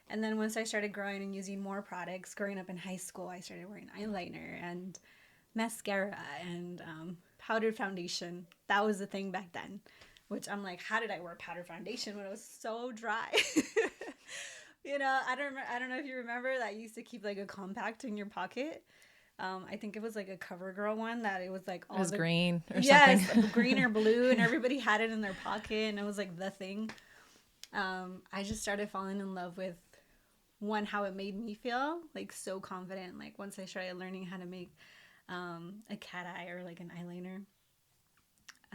And then once I started growing and using more products, growing up in high school, I started wearing eyeliner and mascara and powdered foundation. That was the thing back then, which I'm like, how did I wear powdered foundation when it was so dry? You know, I don't know if you remember that you used to keep like a compact in your pocket. I think it was like a CoverGirl one that it was like all It was the green or yes, something. green or blue, and everybody had it in their pocket, and it was like the thing. I just started falling in love with one, how it made me feel like so confident. Like once I started learning how to make a cat eye or like an eyeliner,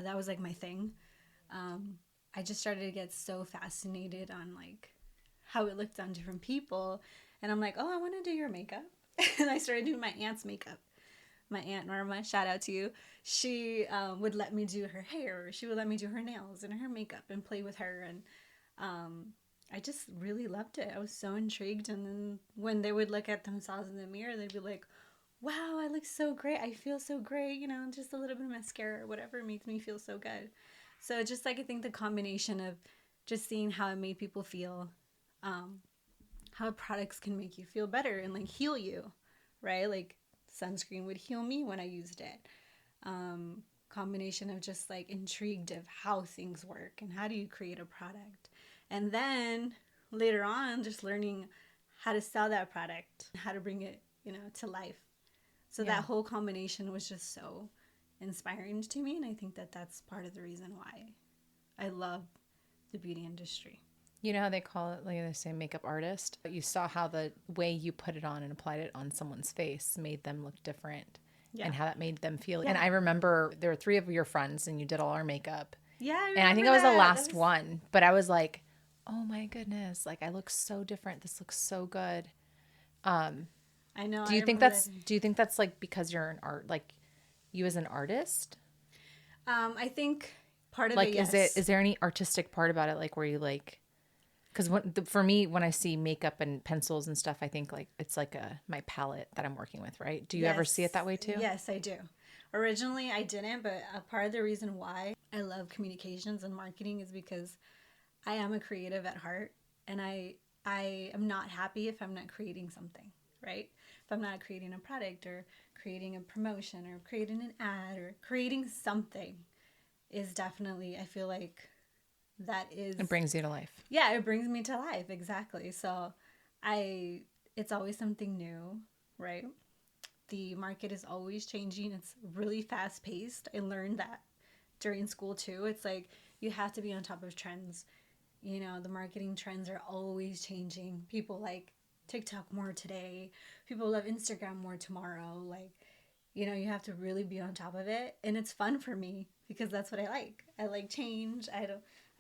that was like my thing. I just started to get so fascinated on like how it looked on different people, and I'm like, oh, I want to do your makeup. And I started doing my aunt's makeup. My aunt Norma, shout out to you. She would let me do her hair, or she would let me do her nails and her makeup and play with her, and I just really loved it. I was so intrigued. And then when they would look at themselves in the mirror, they'd be like, wow, I look so great. I feel so great. You know, just a little bit of mascara or whatever makes me feel so good. So just like I think the combination of just seeing how it made people feel, how products can make you feel better and like heal you, right? Like sunscreen would heal me when I used it. Combination of just like intrigued of how things work and how do you create a product. And then later on, just learning how to sell that product, how to bring it, you know, to life. So Yeah. that whole combination was just so inspiring to me. And I think that that's part of the reason why I love the beauty industry. You know how they call it, like they say, makeup artist? But you saw how the way you put it on and applied it on someone's face made them look different Yeah. and how that made them feel. Yeah. And I remember there were 3 of your friends and you did all our makeup. Yeah, I And I think remember I was the that. last one, but I was like, oh my goodness, like I look so different. This looks so good. I know. Do you think that's like because you're an art, like you as an artist? I think part of Like, it, yes. is there any artistic part about it? Like where you like, because for me, when I see makeup and pencils and stuff, I think like it's like my palette that I'm working with, right? Do you ever see it that way too? Yes, I do. Originally, I didn't, but a part of the reason why I love communications and marketing is because I am a creative at heart, and I am not happy if I'm not creating something, right? If I'm not creating a product or creating a promotion or creating an ad or creating something is definitely, I feel like that is, It brings you to life. yeah, it brings me to life. Exactly. So it's always something new, right? The market is always changing. It's really fast paced. I learned that during school too. It's like you have to be on top of trends. You know, the marketing trends are always changing. People like TikTok more today. People love Instagram more tomorrow. Like, you know, you have to really be on top of it. And it's fun for me because that's what I like. I like change. I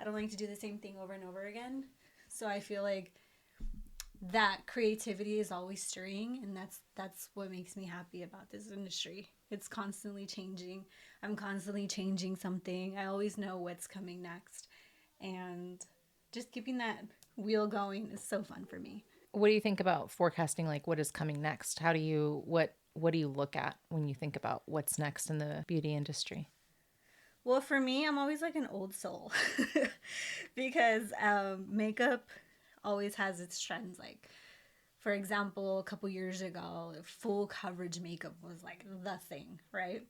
don't like to do the same thing over and over again. So I feel like that creativity is always stirring, and that's what makes me happy about this industry. It's constantly changing. I'm constantly changing something. I always know what's coming next. And just keeping that wheel going is so fun for me. What do you think about forecasting, like what is coming next? What do you look at when you think about what's next in the beauty industry? Well, for me, I'm always like an old soul because makeup always has its trends. Like, for example, a couple years ago, full coverage makeup was like the thing, right?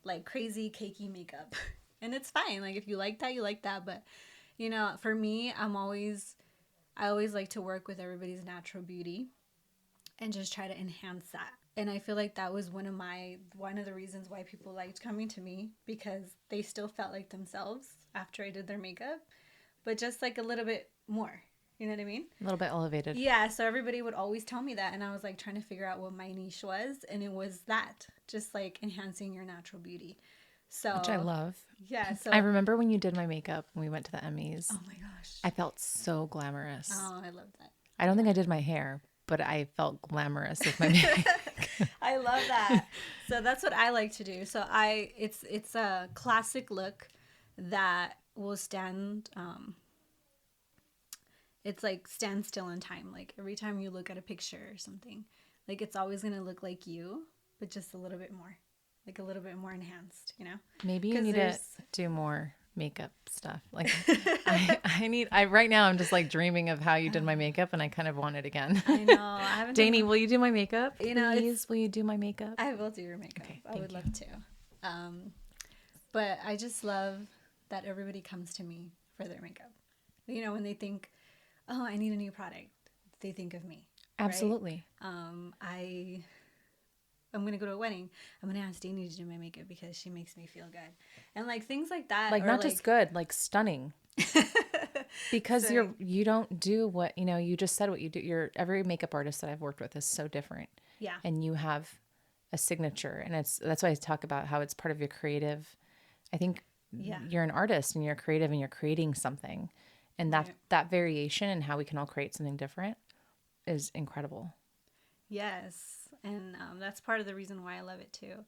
Like crazy cakey makeup. And it's fine. Like, if you like that, you like that. But, you know, for me, I always like to work with everybody's natural beauty and just try to enhance that. And I feel like that was one of the reasons why people liked coming to me, because they still felt like themselves after I did their makeup, but just like a little bit more. You know what I mean? A little bit elevated. Yeah, so everybody would always tell me that, and I was like trying to figure out what my niche was, and it was that, just like enhancing your natural beauty. So, Which I love. Yeah, so I remember when you did my makeup when we went to the Emmys. oh my gosh. I felt so glamorous. Oh, I love that. I don't think I did my hair, but I felt glamorous with my makeup. I love that. So that's what I like to do. So it's a classic look that will stand it's like stand still in time. Like every time you look at a picture or something, like it's always going to look like you, but just a little bit more. Like a little bit more enhanced, you know? Maybe you need to do more makeup stuff. Like I right now I'm just like dreaming of how you did my makeup, and I kind of want it again. I know. I haven't Daynie, will you do my makeup? You know, please, will you do my makeup? I will do your makeup. Okay, I would love to. But I just love that everybody comes to me for their makeup. You know, when they think, oh, I need a new product, they think of me. Absolutely. Right? I'm going to go to a wedding. I'm going to ask Daynie to do my makeup because she makes me feel good. And like things like that. Like not just good, like stunning. Because So- you don't do what, you know, you just said what you do. Every makeup artist that I've worked with is so different. Yeah. And you have a signature, and that's why I talk about how it's part of your creative. I think you're an artist and you're creative and you're creating something. And that variation and how we can all create something different is incredible. Yes. And that's part of the reason why I love it too.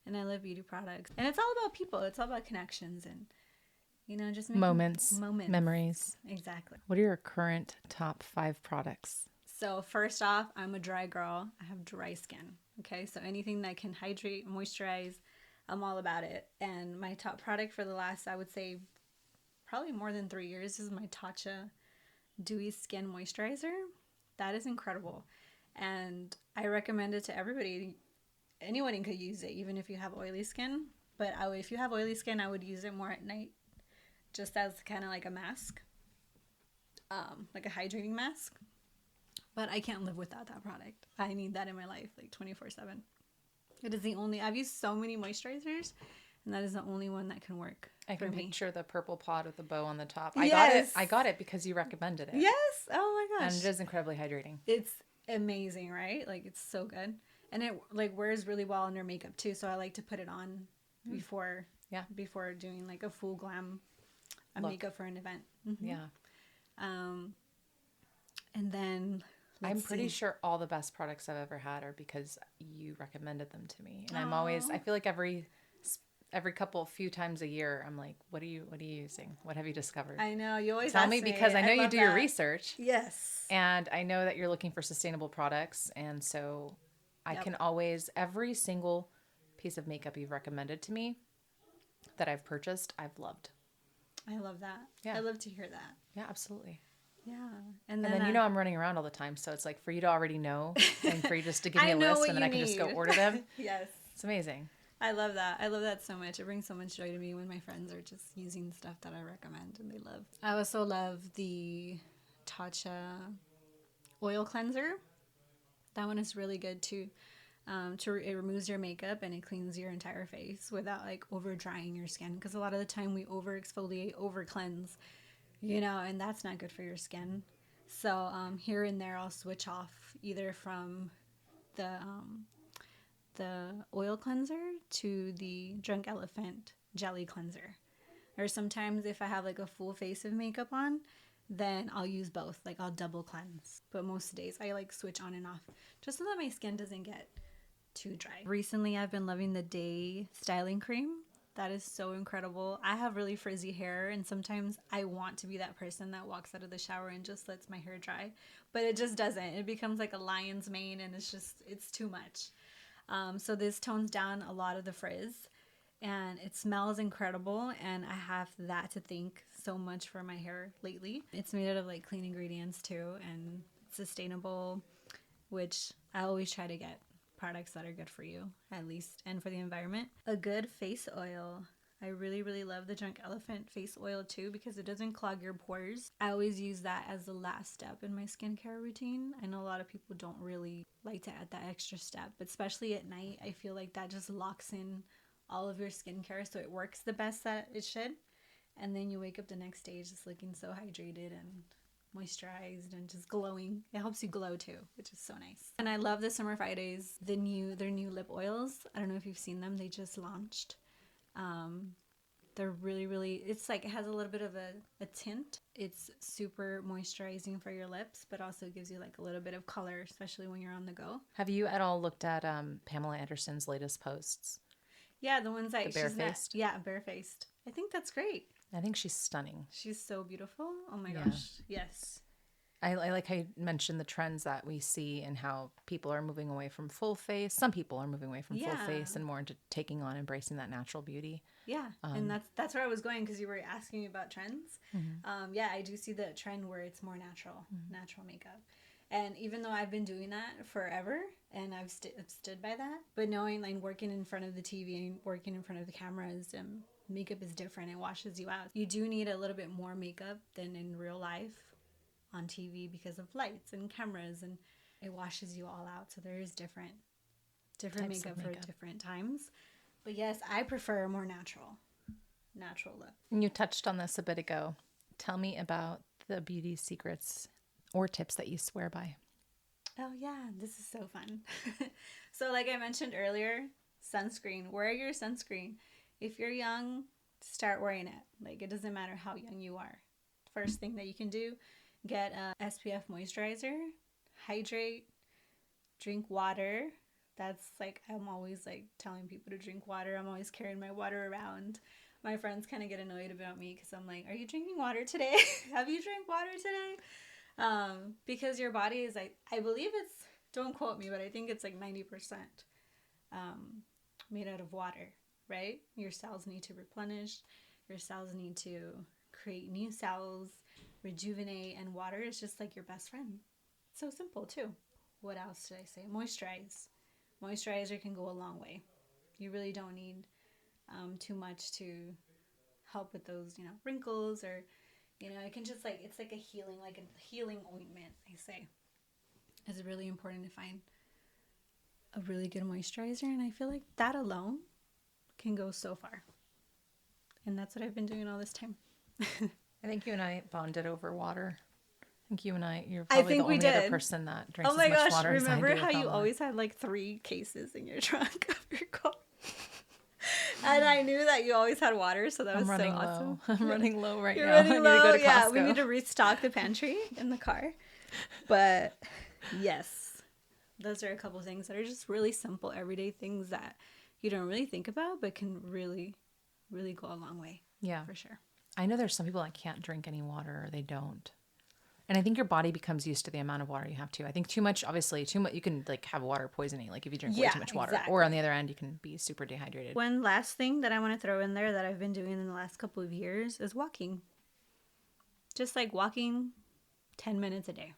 And I love beauty products. And it's all about people. It's all about connections and, you know, just making Moments, memories. Exactly. What are your current top 5 products? So first off, I'm a dry girl. I have dry skin. Okay. So anything that can hydrate, moisturize, I'm all about it. And my top product for the last, I would say, probably more than 3 years is my Tatcha Dewy Skin Moisturizer. That is incredible. And I recommend it to everybody. Anyone could use it, even if you have oily skin. But if you have oily skin, I would use it more at night, just as kind of like a mask, like a hydrating mask. But I can't live without that product. I need that in my life, like 24/7. It is the only. I've used so many moisturizers, And that is the only one that can work I can for me. picture the purple pod with the bow on the top. Yes. I got it because you recommended it. Yes. Oh my gosh. And it is incredibly hydrating. It's amazing, right? Like, it's so good. And it like wears really well under makeup too. So I like to put it on before doing like a full glam makeup for an event. Mm-hmm. Yeah. And then I'm pretty sure all the best products I've ever had are because you recommended them to me. And I feel like every few times a year, I'm like, what are you using? What have you discovered? I know. You always tell me because I know you do your research. Yes. And I know that you're looking for sustainable products. And so I can always, every single piece of makeup you've recommended to me that I've purchased, I've loved. I love that. Yeah. I love to hear that. Yeah, absolutely. Yeah. And then I'm running around all the time. So it's like for you to already know and for you just to give me a list and then I can just go order them. Yes. It's amazing. I love that. I love that so much. It brings so much joy to me when my friends are just using stuff that I recommend and they love. I also love the Tatcha oil cleanser. That one is really good too. It removes your makeup and it cleans your entire face without like over drying your skin. Because a lot of the time we over exfoliate, over cleanse, and that's not good for your skin. So here and there I'll switch off either from the oil cleanser to the Drunk Elephant jelly cleanser. Or sometimes if I have like a full face of makeup on, then I'll use both. Like I'll double cleanse. But most days I like switch on and off just so that my skin doesn't get too dry. Recently I've been loving the Day styling cream. That is so incredible. I have really frizzy hair and sometimes I want to be that person that walks out of the shower and just lets my hair dry. But it just doesn't. It becomes like a lion's mane and it's too much. So this tones down a lot of the frizz and it smells incredible and I have that to thank so much for my hair lately. It's made out of like clean ingredients too and sustainable, which I always try to get products that are good for you at least and for the environment. A good face oil. I really, really love the Drunk Elephant face oil too because it doesn't clog your pores. I always use that as the last step in my skincare routine. I know a lot of people don't really like to add that extra step, but especially at night, I feel like that just locks in all of your skincare so it works the best that it should. And then you wake up the next day just looking so hydrated and moisturized and just glowing. It helps you glow too, which is so nice. And I love the Summer Fridays, their new lip oils. I don't know if you've seen them. They just launched. They're really, really, it's like, it has a little bit of a tint. It's super moisturizing for your lips, but also gives you like a little bit of color, especially when you're on the go. Have you at all looked at Pamela Anderson's latest posts? Yeah, the ones like barefaced. Yeah, barefaced. I think that's great. I think she's stunning. She's so beautiful. Oh my gosh. Yes. I like how you mentioned the trends that we see and how people are moving away from full face. Some people are moving away from full face and more into taking on embracing that natural beauty. Yeah, and that's where I was going because you were asking me about trends. Yeah, I do see the trend where it's more natural makeup. And even though I've been doing that forever and I've stood by that, but knowing like working in front of the TV and working in front of the cameras, makeup is different. It washes you out. You do need a little bit more makeup than in real life on TV because of lights and cameras, and it washes you all out. So there is different makeup for different times. But yes, I prefer a more natural look. You touched on this a bit ago. Tell me about the beauty secrets or tips that you swear by. Oh yeah, this is so fun. So like I mentioned earlier, sunscreen. Wear your sunscreen. If you're young, start wearing it. Like it doesn't matter how young you are. First thing that you can do, get a SPF moisturizer, hydrate, drink water. That's like, I'm always like telling people to drink water. I'm always carrying my water around. My friends kind of get annoyed about me because I'm like, are you drinking water today? Have you drank water today? Because your body is like, I believe it's, don't quote me, but I think it's like 90% made out of water, right? Your cells need to replenish. Your cells need to create new cells, rejuvenate, and water is just like your best friend. It's so simple too. What else did I say? Moisturize. Moisturizer can go a long way. You really don't need too much to help with those, wrinkles or, it can just like, it's like a healing ointment, I say. It's really important to find a really good moisturizer. And I feel like that alone can go so far. And that's what I've been doing all this time. I think you and I bonded over water. I think you and you're I probably the think we only other did. person that drinks Oh my as much gosh, water as I remember do how you without always had like 3 cases in your trunk of your car? And I knew that you always had water, so that was so awesome. I'm running low right You're now. running I need low. to go to Yeah, Costco. we need to restock the pantry in the car. But yes, those are a couple things that are just really simple, everyday things that you don't really think about, but can really, really go a long way. Yeah. For sure. I know there's some people that can't drink any water or they don't. And I think your body becomes used to the amount of water you have to. I think too much, you can like have water poisoning, like if you drink way too much water. Exactly. Or on the other end, you can be super dehydrated. One last thing that I want to throw in there that I've been doing in the last couple of years is walking. Just like walking 10 minutes a day.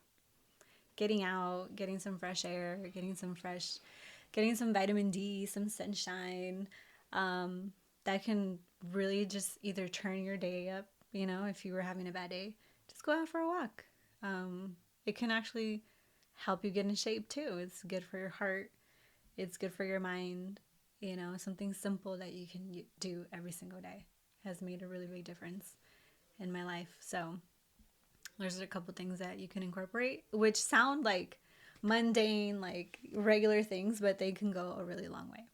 Getting out, getting some fresh air, getting some vitamin D, some sunshine. That can really just either turn your day up, if you were having a bad day, just go out for a walk. It can actually help you get in shape too. It's good for your heart. It's good for your mind. Something simple that you can do every single day has made a really big difference in my life. So there's a couple things that you can incorporate, which sound like mundane, like regular things, but they can go a really long way.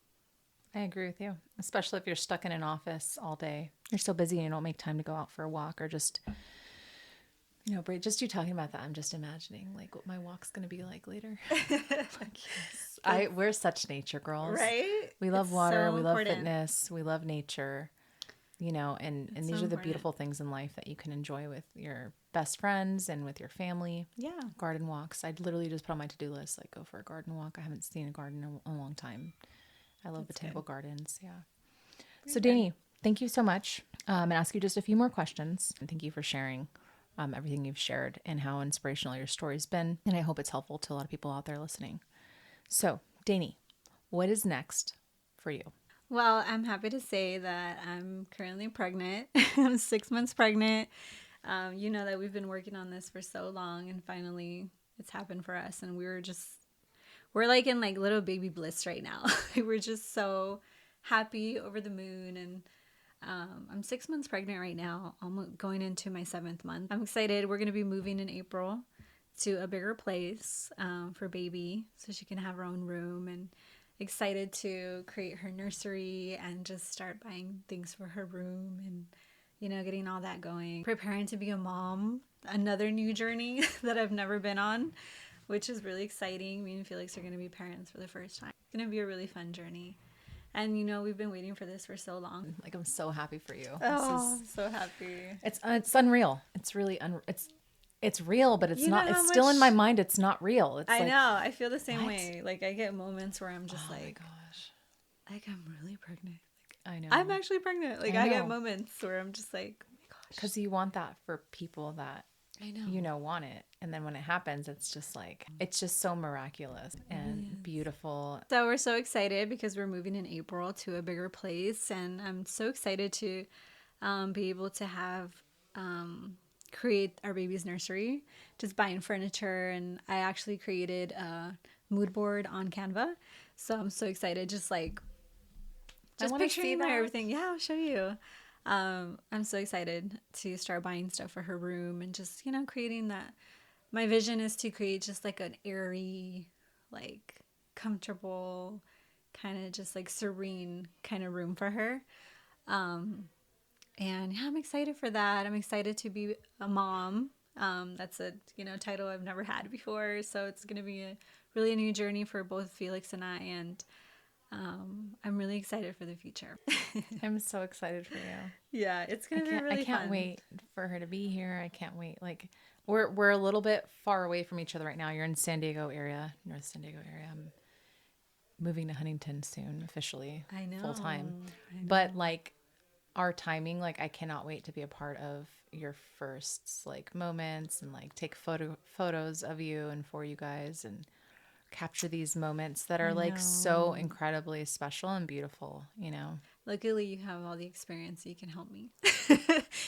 I agree with you, especially if you're stuck in an office all day. You're so busy and you don't make time to go out for a walk or just, just you talking about that, I'm just imagining like what my walk's going to be like later. Yes. We're such nature girls. Right? We love water. So we love important. fitness. We love nature, and It's these so are the important. beautiful things in life that you can enjoy with your best friends and with your family. Yeah. Garden walks. I'd literally just put on my to-do list, like go for a garden walk. I haven't seen a garden in a long time. I love botanical gardens. Yeah. So Daynie, thank you so much. And ask you just a few more questions. And thank you for sharing everything you've shared and how inspirational your story's been. And I hope it's helpful to a lot of people out there listening. So Daynie, what is next for you? Well, I'm happy to say that I'm currently pregnant. I'm 6 months pregnant. You know that we've been working on this for so long, and finally it's happened for us. And we're like in like little baby bliss right now. We're just so happy, over the moon. And I'm 6 months pregnant right now, almost going into my 7th month. I'm excited. We're going to be moving in April to a bigger place for baby, so she can have her own room, and excited to create her nursery and just start buying things for her room and, getting all that going. Preparing to be a mom, another new journey that I've never been on, which is really exciting. Me and Felix are going to be parents for the first time. It's going to be a really fun journey. And, we've been waiting for this for so long. Like, I'm so happy for you. Oh, I'm so happy. It's unreal. It's really it's real, but it's not. It's still in my mind. It's not real. It's I know. I feel the same way. Like, I get moments where I'm just oh my gosh, like I'm really pregnant. I know. I'm actually pregnant. Like, I get moments where I'm just like, oh my gosh. Because you want that for people that I know. want it, and then when it happens, it's just so miraculous and beautiful. So we're so excited because we're moving in April to a bigger place, and I'm so excited to be able to have create our baby's nursery, just buying furniture. And I actually created a mood board on Canva, so I'm so excited. Just picturing everything. Yeah, I'll show you. I'm so excited to start buying stuff for her room and just, creating that. My vision is to create just like an airy, like comfortable, kind of just like serene kind of room for her. And yeah, I'm excited for that. I'm excited to be a mom. That's a, title I've never had before. So it's going to be a really new journey for both Felix and I. And I'm really excited for the future. I'm so excited for you. Yeah, it's going to be really fun. I can't wait for her to be here. I can't wait. Like, we're a little bit far away from each other right now. You're in San Diego area, North San Diego area. I'm moving to Huntington soon, officially. I know. Full time. But like our timing, like I cannot wait to be a part of your first like moments and like take photos of you and for you guys and capture these moments that are like so incredibly special and beautiful, Luckily you have all the experience, so you can help me.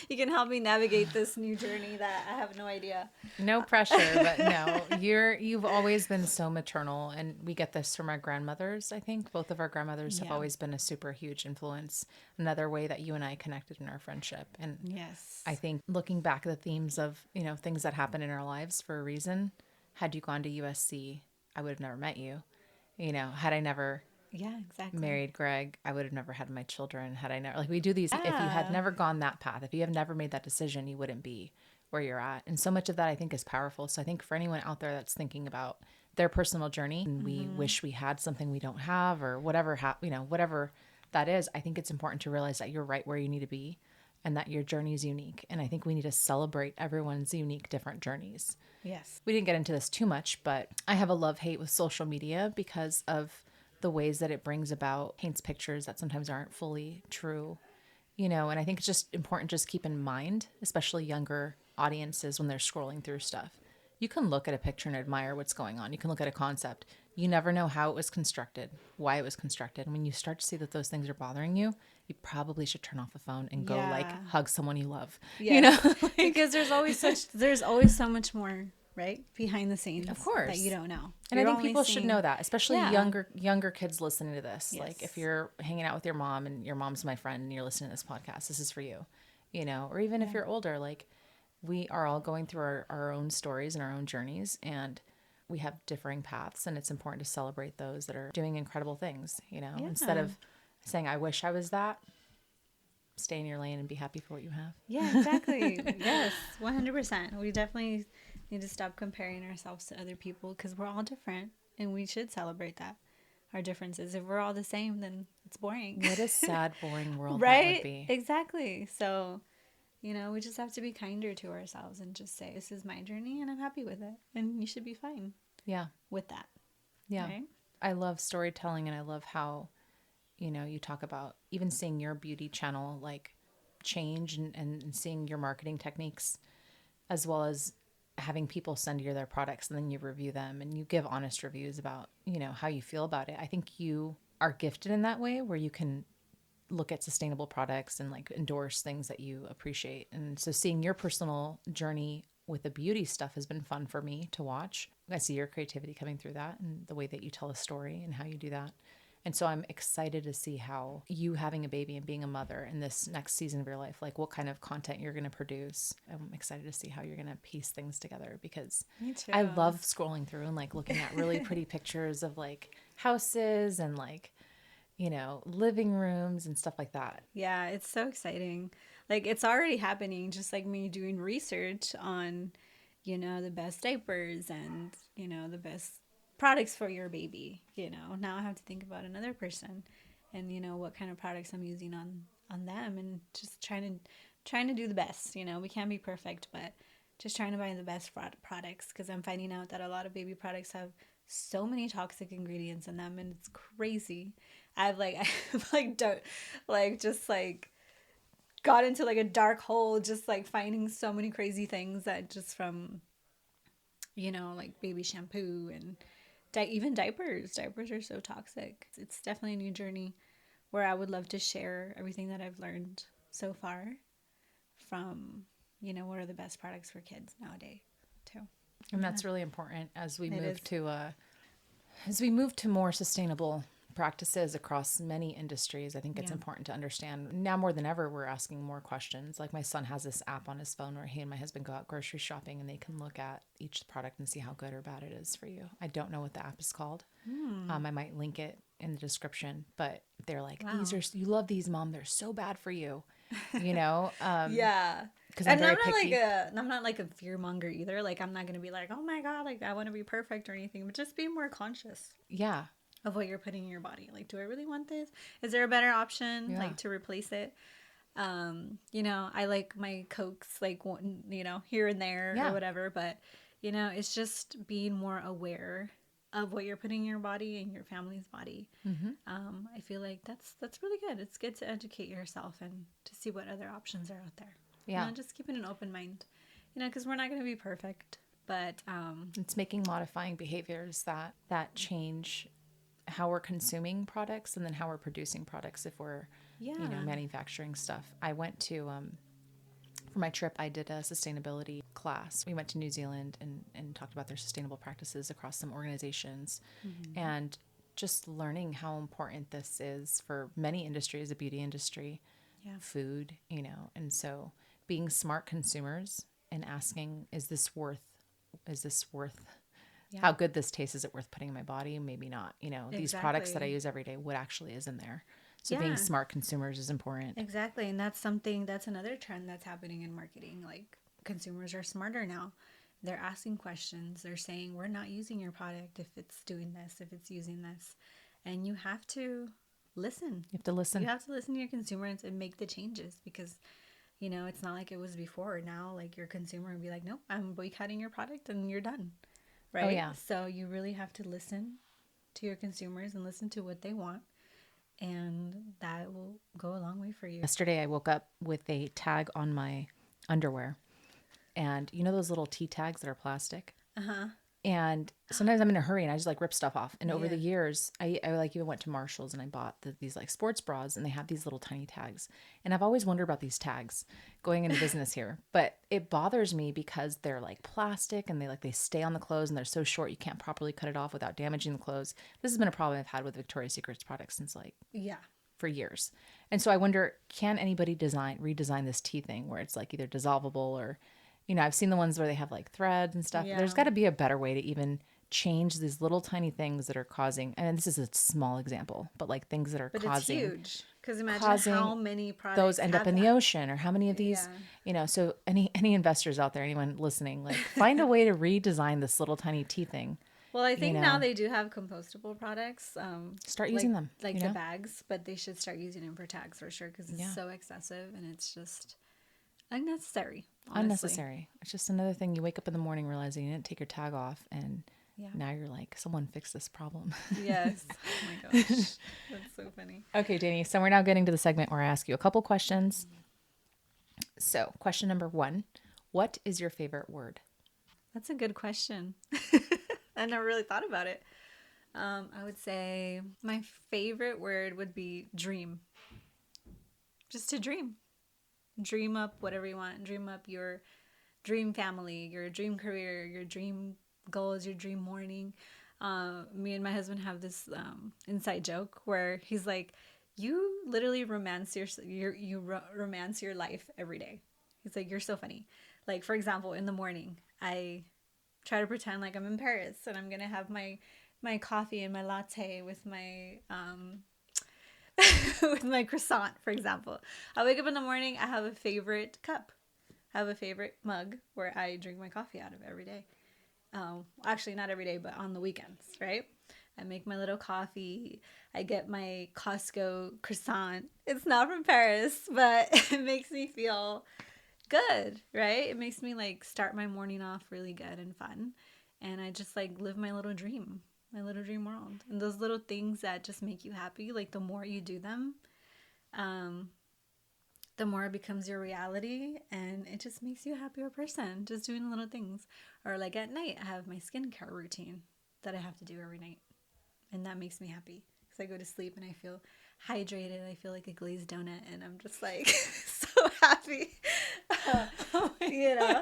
you can help me navigate this new journey that I have no idea. No pressure, but no, you've always been so maternal, and we get this from our grandmothers. I think both of our grandmothers have Yeah. always been a super huge influence. Another way that you and I connected in our friendship. And Yes. I think looking back at the themes of, things that happen in our lives for a reason, had you gone to USC, I would have never met you. Had I never Yeah, exactly. married Greg, I would have never had my children. Had I never, like, we do these, if you had Yeah. never gone that path, if you have never made that decision, you wouldn't be where you're at. And so much of that I think is powerful. So I think for anyone out there that's thinking about their personal journey, and we wish we had something we don't have, or whatever, whatever that is, I think it's important to realize that you're right where you need to be and that your journey is unique. And I think we need to celebrate everyone's unique, different journeys. Yes. We didn't get into this too much, but I have a love-hate with social media because of the ways that it brings about, paints pictures that sometimes aren't fully true, and I think it's just important just keep in mind, especially younger audiences when they're scrolling through stuff. You can look at a picture and admire what's going on. You can look at a concept. You never know how it was constructed, why it was constructed. And when you start to see that those things are bothering you, you probably should turn off the phone and go hug someone you love. Yes. Because there's always so much more, right, behind the scenes, Of course, that you don't know. And I think people should know that, especially younger kids listening to this. Yes. Like if you're hanging out with your mom and your mom's my friend and you're listening to this podcast, this is for you, or even if you're older, like we are all going through our own stories and our own journeys, and we have differing paths, and it's important to celebrate those that are doing incredible things, instead of saying, I wish I was that. Stay in your lane and be happy for what you have. Yeah, exactly. Yes, 100%. We definitely need to stop comparing ourselves to other people because we're all different, and we should celebrate that, our differences. If we're all the same, then it's boring. What a sad, boring world right? that would be. Exactly. So, we just have to be kinder to ourselves and just say, this is my journey and I'm happy with it. And you should be fine with that. Yeah. Right? I love storytelling, and I love how, you talk about even seeing your beauty channel like change and seeing your marketing techniques, as well as having people send you their products and then you review them and you give honest reviews about, how you feel about it. I think you are gifted in that way where you can look at sustainable products and like endorse things that you appreciate. And so seeing your personal journey with the beauty stuff has been fun for me to watch. I see your creativity coming through that and the way that you tell a story and how you do that. And so I'm excited to see how you having a baby and being a mother in this next season of your life, like what kind of content you're going to produce. I'm excited to see how you're going to piece things together because Me too. I love scrolling through and like looking at really pretty pictures of like houses and like, living rooms and stuff like that. Yeah, it's so exciting. Like it's already happening, just like me doing research on, the best diapers and, the best products for your baby. Now I have to think about another person and, what kind of products I'm using on them, and just trying to do the best. We can't be perfect, but just trying to buy the best products, because I'm finding out that a lot of baby products have so many toxic ingredients in them, and it's crazy. I've just got into like a dark hole, just like finding so many crazy things that just from, like baby shampoo and even diapers. Diapers are so toxic. It's definitely a new journey where I would love to share everything that I've learned so far from, what are the best products for kids nowadays too. And that's really important as we move to more sustainable practices across many industries. I think it's important to understand now more than ever, we're asking more questions. Like my son has this app on his phone where he and my husband go out grocery shopping and they can look at each product and see how good or bad it is for you. I don't know what the app is called. I might link it in the description, but they're like, Wow. you love these, Mom. They're so bad for you. Yeah. Because I'm very not picky. I'm not like a fear monger either. Like I'm not going to be like, oh my God, like I want to be perfect or anything, but just be more conscious Yeah. of what you're putting in your body. Like, do I really want this? Is there a better option like to replace it? I like my Cokes like here and there or whatever, but it's just being more aware of what you're putting in your body and your family's body. I feel like that's really good. It's good to educate yourself and to see what other options are out there. Yeah. Just keeping an open mind, because we're not going to be perfect, but it's making modifying behaviors that change how we're consuming products and then how we're producing products if we're manufacturing stuff. I went to For my trip, I did a sustainability class. We went to New Zealand and talked about their sustainable practices across some organizations, and just learning how important this is for many industries, the beauty industry, food, and so being smart consumers and asking, is this worth how good this tastes? Is it worth putting in my body? Maybe not. These products that I use every day, what actually is in there? So being smart consumers is important. Exactly. And that's another trend that's happening in marketing. Like, consumers are smarter now. They're asking questions. They're saying, we're not using your product if it's doing this, if it's using this. And you have to listen. You have to listen. You have to listen to your consumers and make the changes, because, it's not like it was before. Now, like, your consumer would be like, nope, I'm boycotting your product and you're done. Right? Oh, yeah. So you really have to listen to your consumers and listen to what they want. And that will go a long way for you. Yesterday, I woke up with a tag on my underwear. And those little T tags that are plastic? Uh-huh. And sometimes I'm in a hurry and I just like rip stuff off. And over the years, I like even went to Marshall's and I bought these like sports bras, and they have these little tiny tags. And I've always wondered about these tags going into business here, but it bothers me because they're like plastic and they stay on the clothes and they're so short you can't properly cut it off without damaging the clothes. This has been a problem I've had with Victoria's Secret's products since for years. And so I wonder, can anybody redesign this T thing where it's like either dissolvable or I've seen the ones where they have like threads and stuff. Yeah. There's got to be a better way to even change these little tiny things that are causing, and this is a small example, but like things that are causing. It's huge. Because imagine how many products those end up in the ocean, or how many of these, so any investors out there, anyone listening, like find a way to redesign this little tiny tea thing. Well, I think now they do have compostable products. Start using them. Like the bags, but they should start using them for tags for sure, because it's so excessive and it's just unnecessary. Honestly. Unnecessary. It's just another thing. You wake up in the morning realizing you didn't take your tag off, and now you're like, someone fix this problem. Yes. Oh my gosh. That's so funny. Okay, Daynie. So we're now getting to the segment where I ask you a couple questions. So question number 1, what is your favorite word? That's a good question. I never really thought about it. I would say my favorite word would be dream. Just to dream. Dream up whatever you want. Dream up your dream family, your dream career, your dream goals, your dream morning. Me and my husband have this inside joke where he's like, you literally romance romance your life every day. He's like, you're so funny. Like, for example, in the morning, I try to pretend like I'm in Paris and I'm gonna have my coffee and my latte with my with my croissant, for example. I wake up in the morning, I have a favorite cup. I have a favorite mug where I drink my coffee out of every day. Actually, not every day, but on the weekends, right? I make my little coffee. I get my Costco croissant. It's not from Paris, but it makes me feel good, right? It makes me like start my morning off really good and fun. And I just like live my little dream world. And those little things that just make you happy, like the more you do them, the more it becomes your reality, and it just makes you a happier person, just doing little things. Or like at night, I have my skincare routine that I have to do every night, and that makes me happy because I go to sleep and I feel hydrated. I feel like a glazed donut, and I'm just like so happy.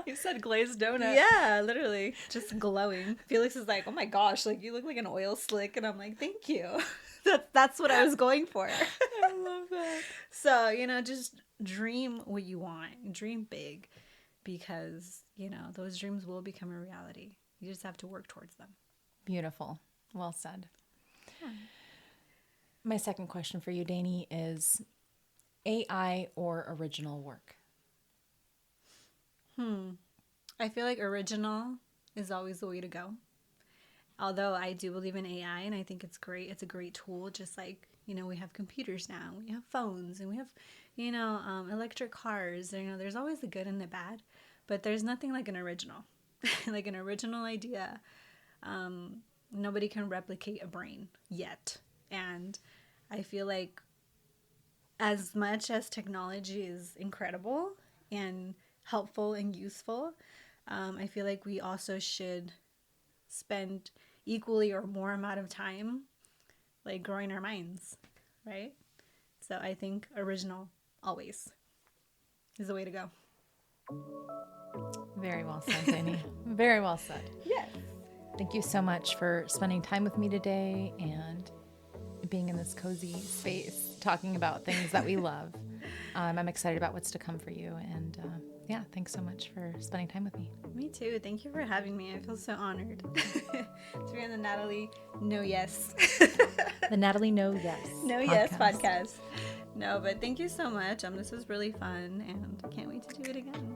You said glazed donut. Yeah, literally just glowing. Felix is like, oh my gosh, like you look like an oil slick, and I'm like, thank you. That's what I was going for. I love that. So, just dream what you want. Dream big, because, those dreams will become a reality. You just have to work towards them. Beautiful. Well said. Yeah. My second question for you, Daynie, is AI or original work? I feel like original is always the way to go. Although I do believe in AI, and I think it's great. It's a great tool. Just like, we have computers now, we have phones, and we have, electric cars. There's always the good and the bad, but there's nothing like an original, like an original idea. Nobody can replicate a brain yet. And I feel like as much as technology is incredible and helpful and useful, I feel like we also should spend equally or more amount of time like growing our minds, right? So I think original always is the way to go. Very well said, Daynie. Very well said. Yes. Thank you so much for spending time with me today and being in this cozy space, talking about things that we love. I'm excited about what's to come for you. And yeah, thanks so much for spending time with me. Me too. Thank you for having me. I feel so honored to be on the Natalie No Yes. The Natalie No Yes No Yes podcast. No, but thank you so much. This was really fun and I can't wait to do it again.